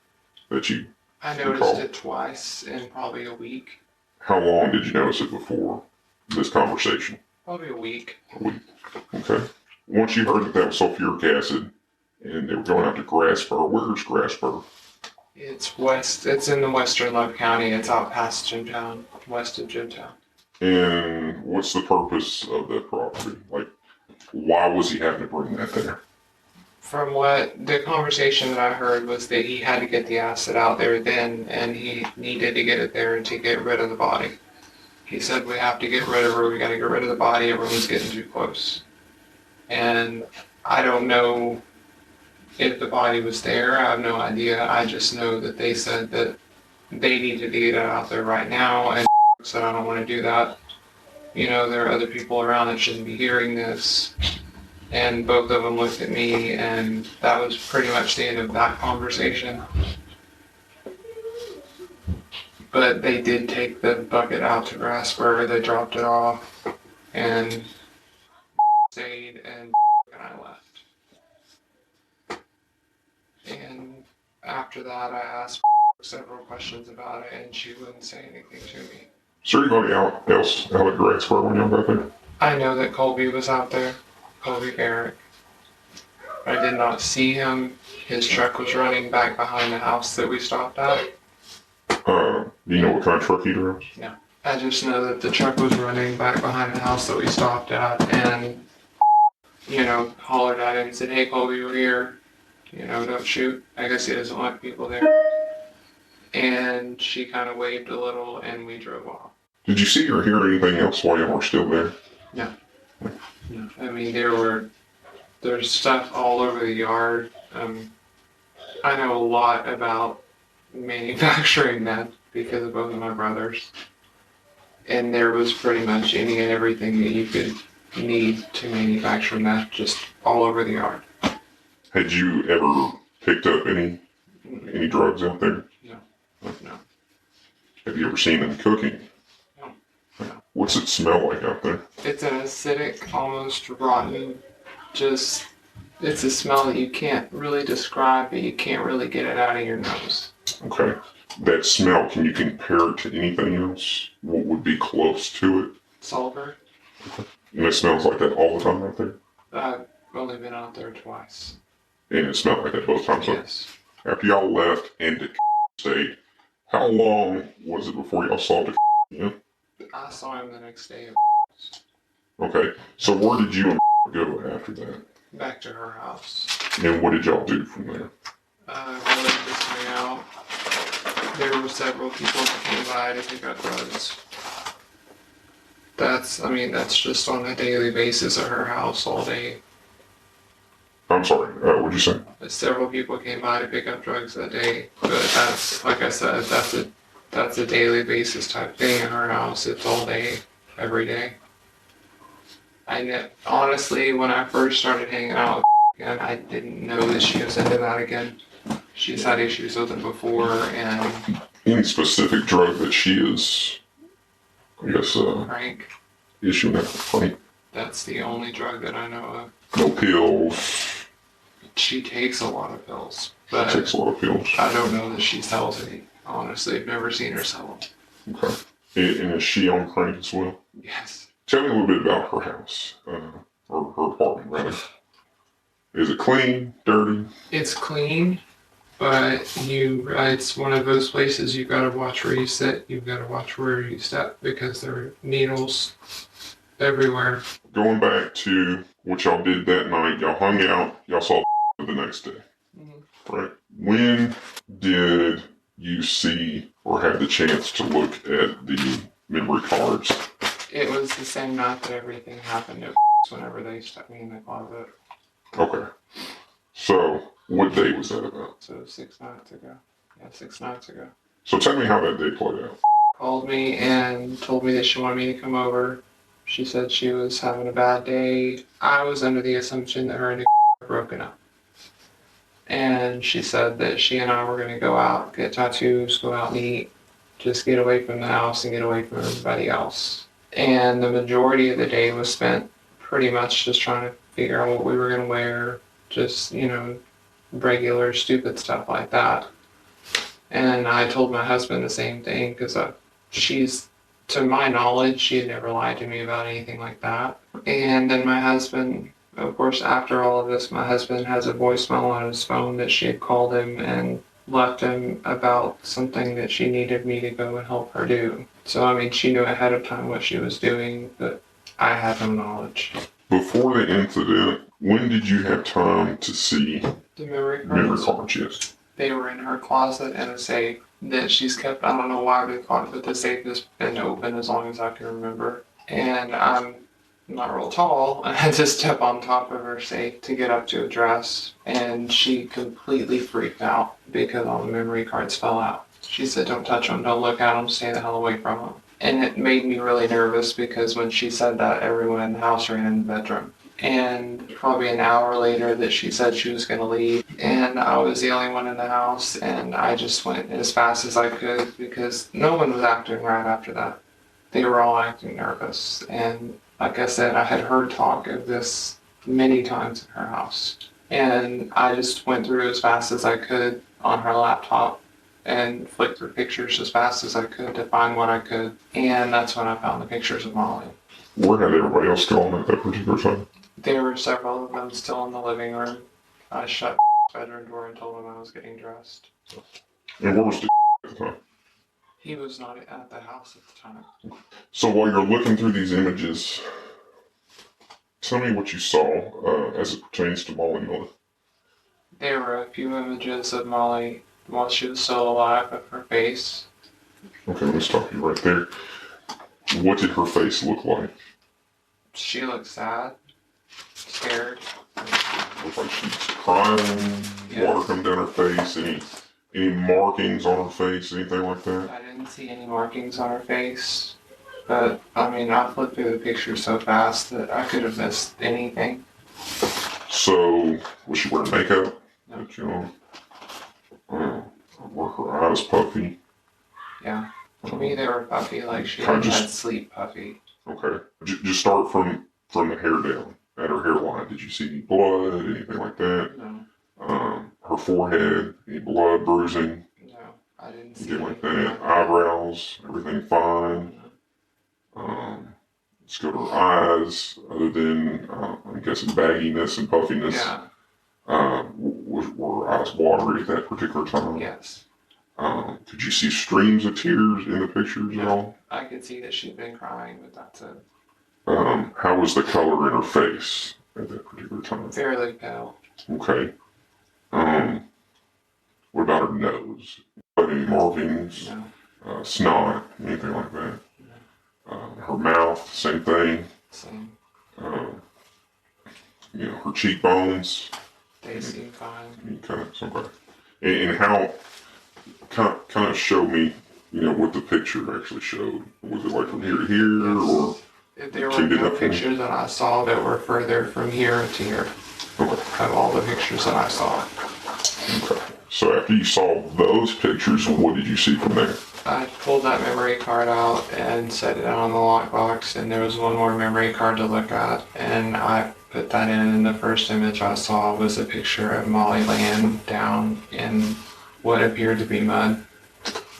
that you I noticed it twice in probably a week. How long did you notice it before this conversation? Probably a week. A week. Okay. Once you heard that was sulfuric acid and they were going out to Grasspur, where's Grasspur? It's in the western Love County. It's out past Jimtown, west of Jimtown. And what's the purpose of that property? Like, why was he having to bring that there? From what the conversation that I heard was that he had to get the acid out there then, and he needed to get it there to get rid of the body. He said, we have to get rid of her, we got to get rid of the body, everyone's getting too close. And I don't know if the body was there, I have no idea. I just know that they said that they needed to get it out there right now, and said, I don't want to do that. You know, there are other people around that shouldn't be hearing this. And both of them looked at me, and that was pretty much the end of that conversation. But they did take the bucket out to Grasspur, they dropped it off, and stayed, and I left. And after that, I asked several questions about it, and she wouldn't say anything to me. Is there anybody else out at Grasspur when y'all got there? I know that Colby was out there, Colby Barrick. I did not see him. His truck was running back behind the house that we stopped at. Do you know what kind of truck he drives? No. I just know that the truck was running back behind the house that we stopped at, and, hollered at him and said, hey, Colby, we're here. Don't shoot. I guess he doesn't want people there. And she kind of waved a little, and we drove off. Did you see or hear anything else while you were still there? No. No. I mean, there's stuff all over the yard. I know a lot about manufacturing meth because of both of my brothers. And there was pretty much any and everything that you could need to manufacture meth just all over the yard. Had you ever picked up any drugs out there? No. Have you ever seen them cooking? No. What's it smell like out there? It's an acidic, almost rotten, it's a smell that you can't really describe, but you can't really get it out of your nose. Okay. That smell, can you compare it to anything else? What would be close to it? Sulfur. Okay. And it smells like that all the time out there? I've only been out there twice. And it smelled like that both times? Yes. After y'all left and the stayed, how long was it before y'all saw the again? I saw him the next day. Okay. So where did you and go after that? Back to her house. And what did y'all do from there? We let this hang out. There were several people that came by to pick up drugs. That's just on a daily basis at her house all day. I'm sorry, what'd you say? Several people came by to pick up drugs that day, but that's, like I said, that's a daily basis type thing in her house. It's all day, every day. Honestly, when I first started hanging out with again, I didn't know that she was into that again. She's had issues with it before, and... Any specific drug that she is, I guess, Frank. Issuing that Frank? That's the only drug that I know of. No pills? She takes a lot of pills. But She takes a lot of pills. I don't know that she sells any. Honestly, I've never seen her sell them. Okay. And is she on crank as well? Yes. Tell me a little bit about her house, or her apartment, rather. Is it clean, dirty? It's clean, but it's one of those places you've got to watch where you sit. You've got to watch where you step because there are needles everywhere. Going back to what y'all did that night, y'all hung out, y'all saw the next day, right? When did you see or have the chance to look at the memory cards? It was the same night that everything happened. It was whenever they stuck me in the closet. Okay. So, what day was that about? So 6 nights ago. Yeah, 6 nights ago. So tell me how that day played out. Called me and told me that she wanted me to come over. She said she was having a bad day. I was under the assumption that her and were broken up. And she said that she and I were going to go out, get tattoos, go out and eat, just get away from the house and get away from everybody else. And the majority of the day was spent pretty much just trying to figure out what we were going to wear, just, regular stupid stuff like that. And I told my husband the same thing because she's, to my knowledge, she had never lied to me about anything like that. And then my husband, of course, after all of this, my husband has a voicemail on his phone that she had called him and left him about something that she needed me to go and help her do. So, she knew ahead of time what she was doing, but I had no knowledge. Before the incident, when did you have time to see the memory cards? Yes. They were in her closet in a safe that she's kept. I don't know why they caught it, but the safe has been open as long as I can remember. And I'm not real tall. I had to step on top of her safe to get up to a dress, and she completely freaked out because all the memory cards fell out. She said, "Don't touch them, don't look at them, stay the hell away from them." And it made me really nervous because when she said that, everyone in the house ran in the bedroom. And probably an hour later that she said she was going to leave, and I was the only one in the house, and I just went as fast as I could because no one was acting right after that. They were all acting nervous, and like I said, I had heard talk of this many times in her house. And I just went through as fast as I could on her laptop and flicked through pictures as fast as I could to find what I could. And that's when I found the pictures of Molly. Where had everybody else gone at that particular time? There were several of them still in the living room. I shut the bedroom door and told him I was getting dressed. And where was the at the time? He was not at the house at the time. So while you're looking through these images, tell me what you saw as it pertains to Molly Miller. There were a few images of Molly while she was still alive of her face. Okay, let me stop you right there. What did her face look like? She looked sad, scared. Looked like she was crying, water coming down her face, any markings on her face, anything like that? I didn't see any markings on her face, but I flipped through the picture so fast that I could have missed anything. So, was she wearing makeup? No. Were her eyes puffy? Yeah. To me, they were puffy, like she had sleep puffy. Okay. Just start from the hair down. At her hairline, did you see any blood, anything like that? No. Her forehead, any blood, bruising? No, I didn't see anything like that. Eyebrows, everything fine? Let's go to her eyes, other than, I'm guessing, bagginess and puffiness. Yeah. Were her eyes watery at that particular time? Yes. Could you see streams of tears in the pictures at all? I could see that she'd been crying, but that's it. How was the color in her face at that particular time? Fairly pale. Okay. What about her nose? Any markings? No. Snot? Anything like that? No. Her mouth? Same thing? Same. Her cheekbones? They seem fine. Okay. And how, kind of show me, what the picture actually showed. Was it like from here to here, or? There were no pictures that I saw that were further from here to here. Okay. Of all the pictures that I saw. Okay. So after you saw those pictures, what did you see from there? I pulled that memory card out and set it on the lockbox, and there was one more memory card to look at, and I put that in, and the first image I saw was a picture of Molly laying down in what appeared to be mud.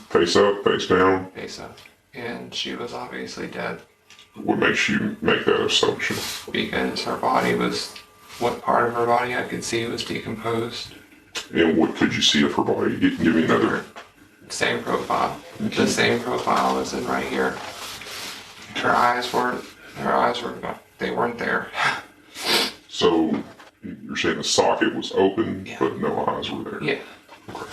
Face up, face down? Face up. And she was obviously dead. What makes you make that assumption? Because her body was, what part of her body I could see was decomposed. And what could you see of her body? Give me another. Same profile. Okay. The same profile as in right here. Her eyes were they weren't there. So you're saying the socket was open, but no eyes were there? Yeah. Okay.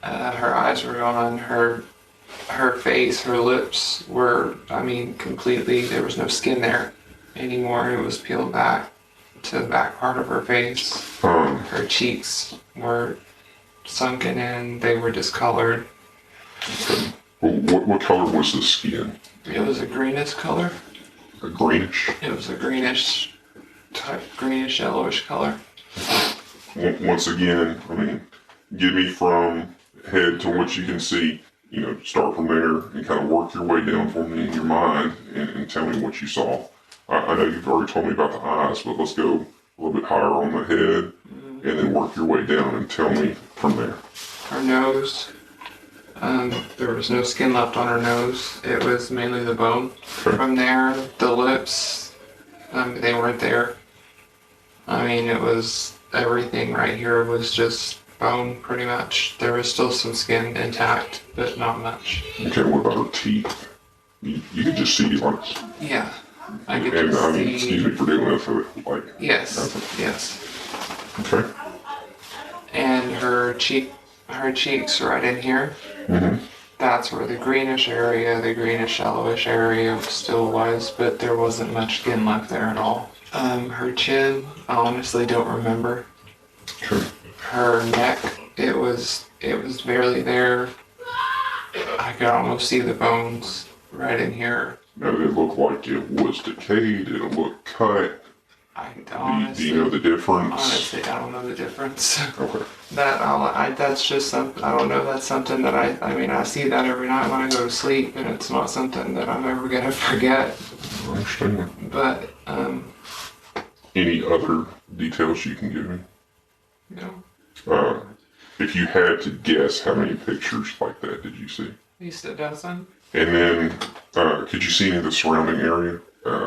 Her eyes were gone. Her face, her lips were, completely, there was no skin there anymore. It was peeled back to the back part of her face. Her cheeks were sunken in. They were discolored. Okay. Well, what color was the skin? It was a greenish color. A greenish? It was a greenish yellowish color. Once again, give me from head to what you can see. Start from there and kind of work your way down for me in your mind and tell me what you saw. I know you've already told me about the eyes, but let's go a little bit higher on the head and then work your way down and tell me from there. Her nose, there was no skin left on her nose. It was mainly the bone. Okay. From there, the lips, they weren't there. It was everything right here was just bone, pretty much. There was still some skin intact, but not much. Okay, what about her teeth? You could just see, like... Yeah, I could just see... Excuse me for doing that, like... Yes. Okay. And her cheeks right in here. Mm-hmm. That's where the greenish yellowish area still was, but there wasn't much skin left there at all. Her chin, I honestly don't remember. Sure. Her neck, it was barely there. I could almost see the bones right in here. Now, did it look like it was decayed? Did it look cut? Do you know the difference? Honestly, I don't know the difference. Okay. That's just something, I don't know, that's something that I see that every night when I go to sleep, and it's not something that I'm ever going to forget. I understand. But, any other details you can give me? No. If you had to guess, how many pictures like that did you see? At least a dozen. And then, could you see any of the surrounding area?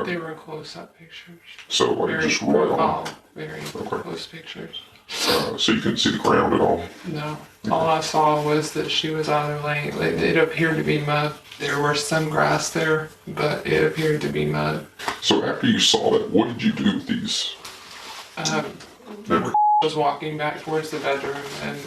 They were close-up pictures. So, like, very just right on? Very close pictures. So you couldn't see the ground at all? No. All I saw was that she was either laying, it appeared to be mud. There were some grass there, but it appeared to be mud. So after you saw that, what did you do with these? I was walking back towards the bedroom, and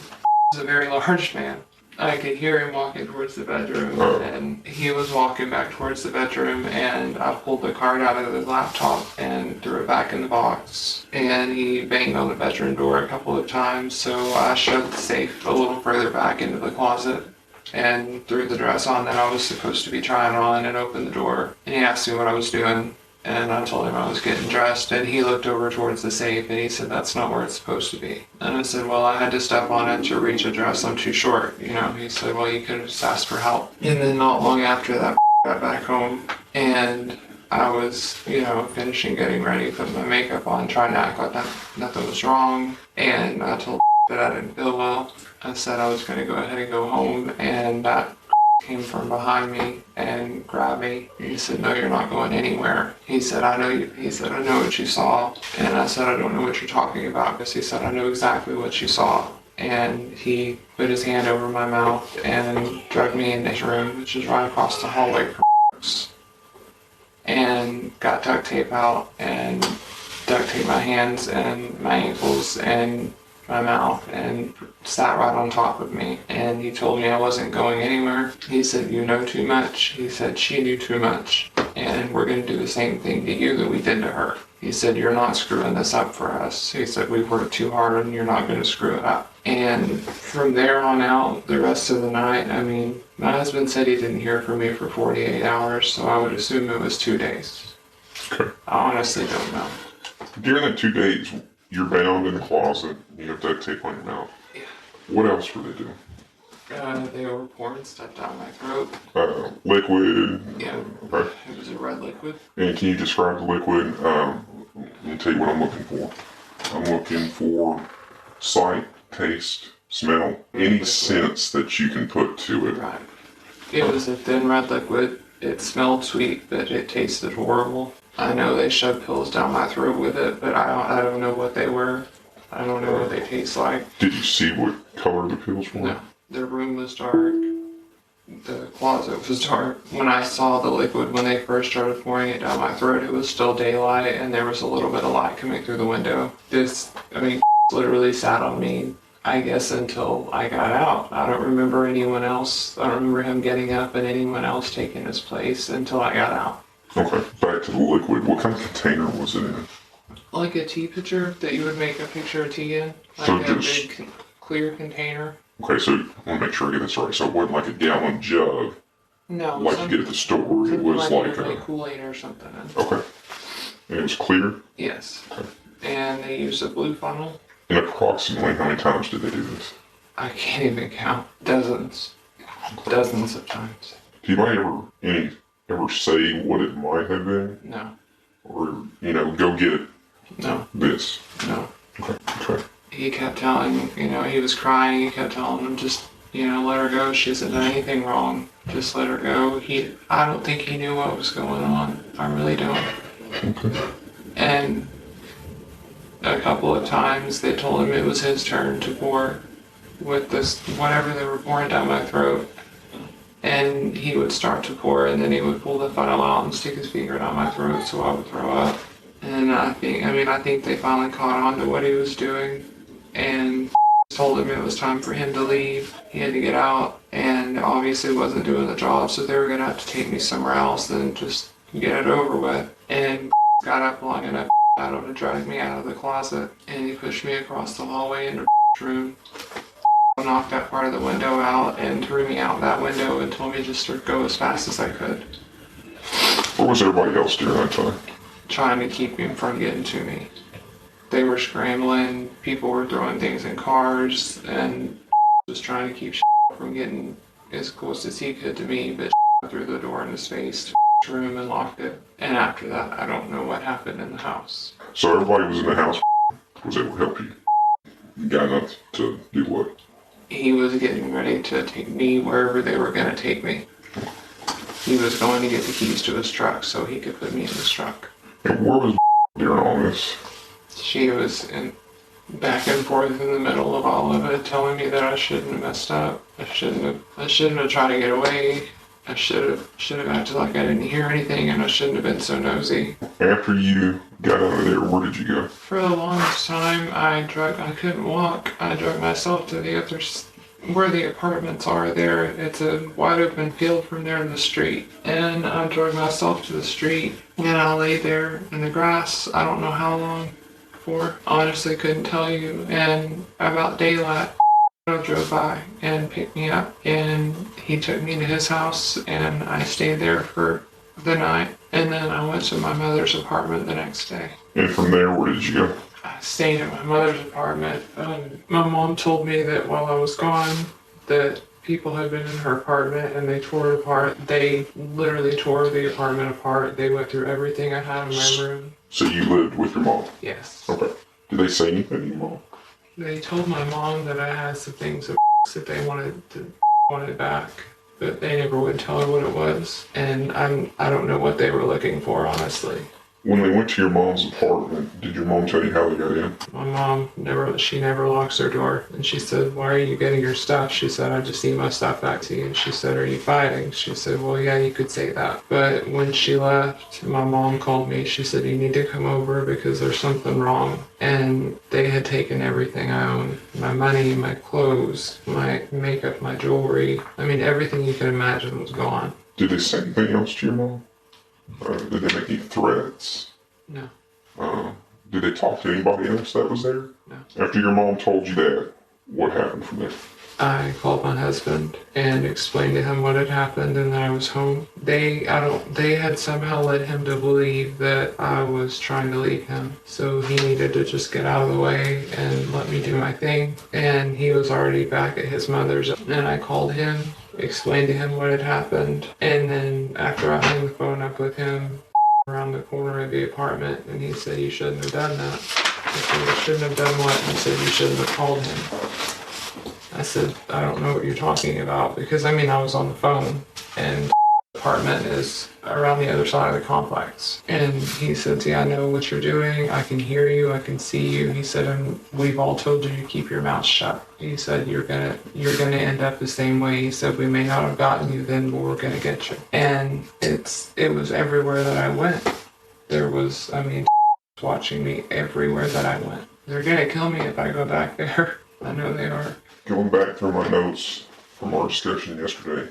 was a very large man. I could hear him walking towards the bedroom, and he was walking back towards the bedroom, and I pulled the card out of the laptop and threw it back in the box. And he banged on the bedroom door a couple of times, so I shoved the safe a little further back into the closet and threw the dress on that I was supposed to be trying on and opened the door. And he asked me what I was doing, and I told him I was getting dressed, and he looked over towards the safe, and he said, "That's not where it's supposed to be." And I said, "Well, I had to step on it to reach a dress. I'm too short." He said, "Well, you could have just asked for help." And then not long after that, I got back home, and I was, finishing getting ready, putting my makeup on, trying to act like nothing was wrong. And I told that I didn't feel well. I said I was going to go ahead and go home, and that came from behind me and grabbed me. He said, "No, you're not going anywhere." He said, "I know you." He said, "I know what you saw." And I said, "I don't know what you're talking about." Because he said, "I know exactly what you saw." And he put his hand over my mouth and dragged me in his room, which is right across the hallway from us, and got duct tape out and duct taped my hands and my ankles and my mouth and sat right on top of me. And he told me I wasn't going anywhere. He said, "You know too much." He said, "She knew too much." And and we're going to do the same thing to you that we did to her. He said, you're not screwing this up for us. He said, we've worked too hard and you're not going to screw it up. And from there on out, the rest of the night, I mean, my husband said he didn't hear from me for 48 hours, so I would assume it was 2 days. Okay. I honestly don't know. During that 2 days, you're bound in the closet. You have duct tape on your mouth. Yeah. What else were they doing? They were pouring stuff down my throat. Liquid? Yeah. Okay. It was a red liquid. And can you describe the liquid? Let me tell you what I'm looking for. I'm looking for sight, taste, smell, any sense that you can put to it. Right. It was a thin red liquid. It smelled sweet, but it tasted horrible. I know they shoved pills down my throat with it, but I don't know what they were. I don't know what they taste like. Did you see what color the pills were? No. The room was dark. The closet was dark. When I saw the liquid, when they first started pouring it down my throat, it was still daylight, and there was a little bit of light coming through the window. Literally sat on me, I guess, until I got out. I don't remember anyone else. I don't remember him getting up and anyone else taking his place until I got out. Okay, back to the liquid. What kind of container was it in? Like a tea pitcher that you would make a picture of tea in. Like So a just- big clear container. Okay, so I want to make sure I get this right. So it wasn't like a gallon jug No. like you get at the store. It was like a... Kool-Aid or something. Okay. And it was clear? Yes. Okay. And they used a blue funnel. And approximately how many times did they do this? I can't even count. Dozens. Dozens of times. Do you ever say what it might have been? No. Or, go get No. this? No. Okay. He kept telling, he was crying. He kept telling him, just, let her go. She hasn't done anything wrong. Just let her go. I don't think he knew what was going on. I really don't. Okay. And a couple of times they told him it was his turn to pour with this, whatever they were pouring down my throat. And he would start to pour, and then he would pull the funnel out and stick his finger down my throat so I would throw up. And I think they finally caught on to what he was doing and told him it was time for him to leave. He had to get out, and obviously wasn't doing the job, so they were going to have to take me somewhere else and just get it over with. And got up long enough to drag me out of the closet, and he pushed me across the hallway into the room, knocked that part of the window out, and threw me out that window and told me just to go as fast as I could. Where was everybody else during that time? Trying to keep him from getting to me. They were scrambling, people were throwing things in cars, and was trying to keep from getting as close as he could to me, but threw the door in his face to the room and locked it. And after that, I don't know what happened in the house. So everybody was in the house, was able to help you. You got enough to do what? He was getting ready to take me wherever they were going to take me. He was going to get the keys to his truck so he could put me in his truck. And where was during all this? She was back and forth in the middle of all of it, telling me that I shouldn't have messed up. I shouldn't have tried to get away. I should have acted like I didn't hear anything, and I shouldn't have been so nosy. After you got out of there, where did you go? For the longest time, I couldn't walk. I drug myself to the other, where the apartments are there. It's a wide open field from there to the street. And I drug myself to the street, and I lay there in the grass. I don't know how long for. Honestly, couldn't tell you. And about daylight, drove by and picked me up, and he took me to his house, and I stayed there for the night, and then I went to my mother's apartment the next day. And from there, where did you go? I stayed at my mother's apartment. My mom told me that while I was gone, that people had been in her apartment and they tore it apart. They literally tore the apartment apart. They went through everything I had in my room. So you lived with your mom? Yes. Okay. Did they say anything to your mom? They told my mom that I had some things that they wanted back, but they never would tell her what it was. And I don't know what they were looking for, honestly. When they went to your mom's apartment, did your mom tell you how they got in? My mom never locks her door. And she said, "Why are you getting your stuff?" She said, "I just need my stuff back to you." And she said, "Are you fighting?" She said, "Well, yeah, you could say that." But when she left, my mom called me. She said, "You need to come over because there's something wrong." And they had taken everything I owned. My money, my clothes, my makeup, my jewelry. I mean, everything you can imagine was gone. Did they say anything else to your mom? Did they make any threats? No. Did they talk to anybody else that was there? No. After your mom told you that, what happened from there? I called my husband and explained to him what had happened and that I was home. They had somehow led him to believe that I was trying to leave him. So he needed to just get out of the way and let me do my thing. And he was already back at his mother's. And I called him, explained to him what had happened. And then after I hung the phone up with him around the corner of the apartment, and he said, "You shouldn't have done that." I said, "You shouldn't have done what?" He said, "You shouldn't have called him." I said, "I don't know what you're talking about," because I was on the phone and the apartment is around the other side of the complex. And he said, "See, I know what you're doing. I can hear you. I can see you." He said, "And we've all told you to keep your mouth shut." He said, you're gonna end up the same way." He said, "We may not have gotten you then, but we're gonna get you." And it was everywhere that I went. There was, watching me everywhere that I went. They're gonna kill me if I go back there. I know they are. Going back through my notes from our discussion yesterday,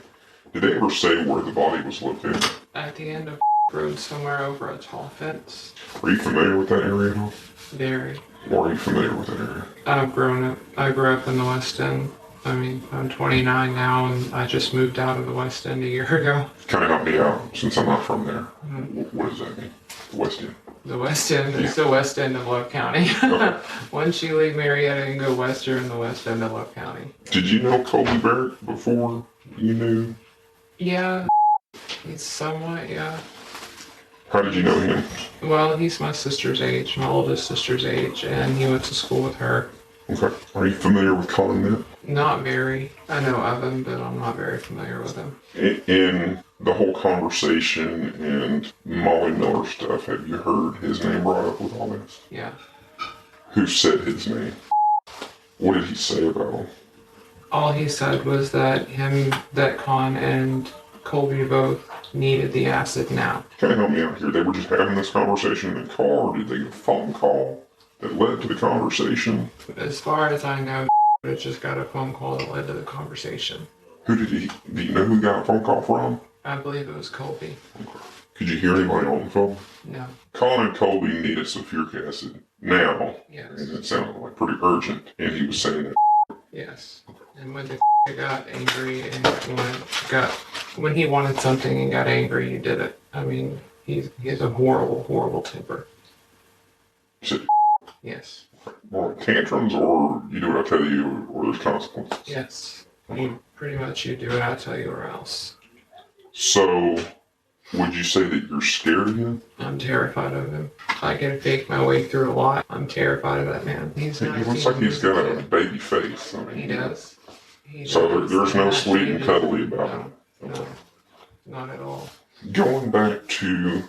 did they ever say where the body was located? At the end of road, somewhere over a tall fence. Are you familiar with that area at all? Very. Or are you familiar with that area? I grew up in the West End. I'm 29 now, and I just moved out of the West End a year ago. Kind of help me out, since I'm not from there. What does that mean? The West End? The West End is the West End of Love County. Okay. Once you leave Marietta and go west, you're in the West End of Love County. Did you know Colby Barrick before you knew? Yeah, he's somewhat, yeah. How did you know him? Well, he's my sister's age, my oldest sister's age, and he went to school with her. Okay. Are you familiar with Colin then? Not very. I know of him, but I'm not very familiar with him. In the whole conversation and Molly Miller stuff, have you heard his name brought up with all this? Yeah. Who said his name? What did he say about him? All he said was that Con and Colby both needed the acid now. Kind of help me out here. They were just having this conversation in the car, or did they get a phone call that led to the conversation? As far as I know, it just got a phone call that led to the conversation. Do you know who got a phone call from? I believe it was Colby. Okay. Could you hear anybody on the phone? No. Colin and Colby needed sulfuric acid now. Yes. And it sounded like pretty urgent, and he was saying that. Yes. And when the got angry and when he wanted something and got angry, he did it. He has a horrible, horrible temper. Yes. More tantrums, or you do what I tell you, or there's consequences? Yes. You do what I tell you, or else. So, would you say that you're scared of him? I'm terrified of him. I can fake my way through a lot. I'm terrified of that man. He looks like he's got a baby face. He does. There's no sweet and cuddly about him. No, not at all. Going back to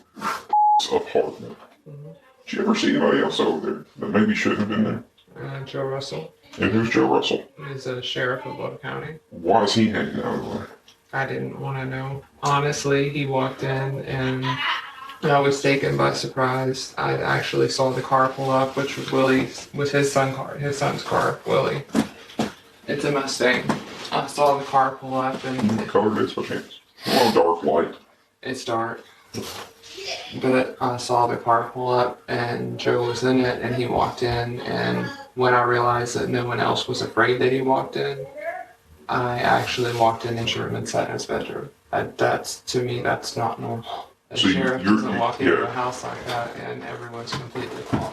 apartment, did you ever see anybody else over there that maybe shouldn't have been there? Joe Russell. And who's Joe Russell? He's a sheriff of Love County. Why is he hanging out over there? I didn't want to know. Honestly, he walked in and I was taken by surprise. I actually saw the car pull up, which was his son's car, Willie. It's a Mustang. I saw the car pull up and... What color is it by chance? Oh, dark light. It's dark. But I saw the car pull up and Joe was in it and he walked in, and when I realized that no one else was afraid that he walked in, I actually walked in his room and sat in his bedroom. To me, that's not normal. A sheriff doesn't walk into a house like that and everyone's completely calm.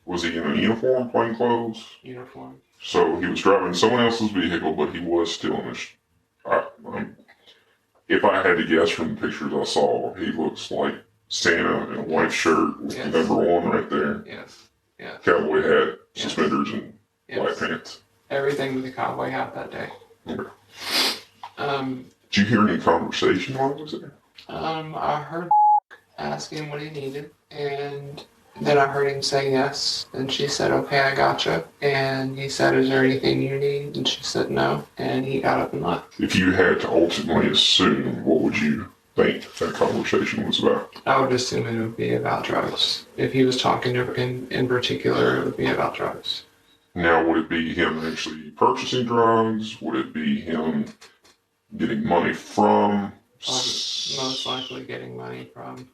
Was he in a uniform, plain clothes? Uniform. So he was driving someone else's vehicle, but he was still in his... if I had to guess from the pictures I saw, he looks like Santa in a white shirt with number 1 right there. Yes. Yes. Cowboy hat, suspenders, and white pants. Everything with the cowboy hat that day. Okay. Did you hear any conversation while he was there? I heard asking what he needed, and then I heard him say yes, and she said, "Okay, I gotcha." And he said, "Is there anything you need?" And she said no, and he got up and left. If you had to ultimately assume, what would you think that conversation was about? I would assume it would be about drugs. If he was talking in particular, it would be about drugs. Now, would it be him actually purchasing drugs? Would it be him getting money from Most likely getting money from.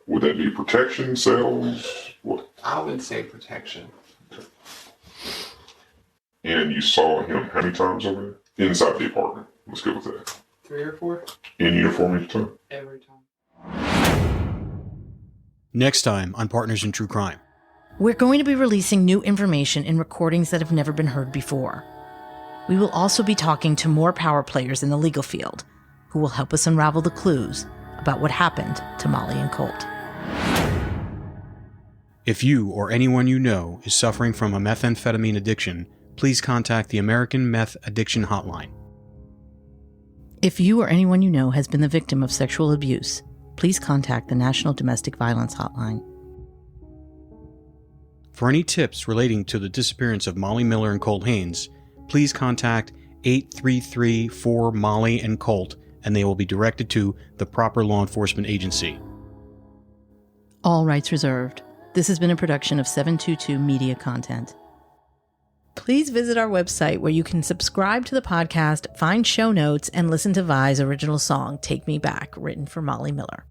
Would that be protection, sales? What? I would say protection. And you saw him how many times over there? Inside the apartment. Let's go with that. 3 or 4? In uniform each time? Every time. Next time on Partners in True Crime. We're going to be releasing new information in recordings that have never been heard before. We will also be talking to more power players in the legal field who will help us unravel the clues about what happened to Molly and Colt. If you or anyone you know is suffering from a methamphetamine addiction, please contact the American Meth Addiction Hotline. If you or anyone you know has been the victim of sexual abuse, please contact the National Domestic Violence Hotline. For any tips relating to the disappearance of Molly Miller and Colt Haynes, please contact 833-4-MOLLY and Colt, and they will be directed to the proper law enforcement agency. All rights reserved. This has been a production of 722 Media Content. Please visit our website where you can subscribe to the podcast, find show notes, and listen to Vi's original song, Take Me Back, written for Molly Miller.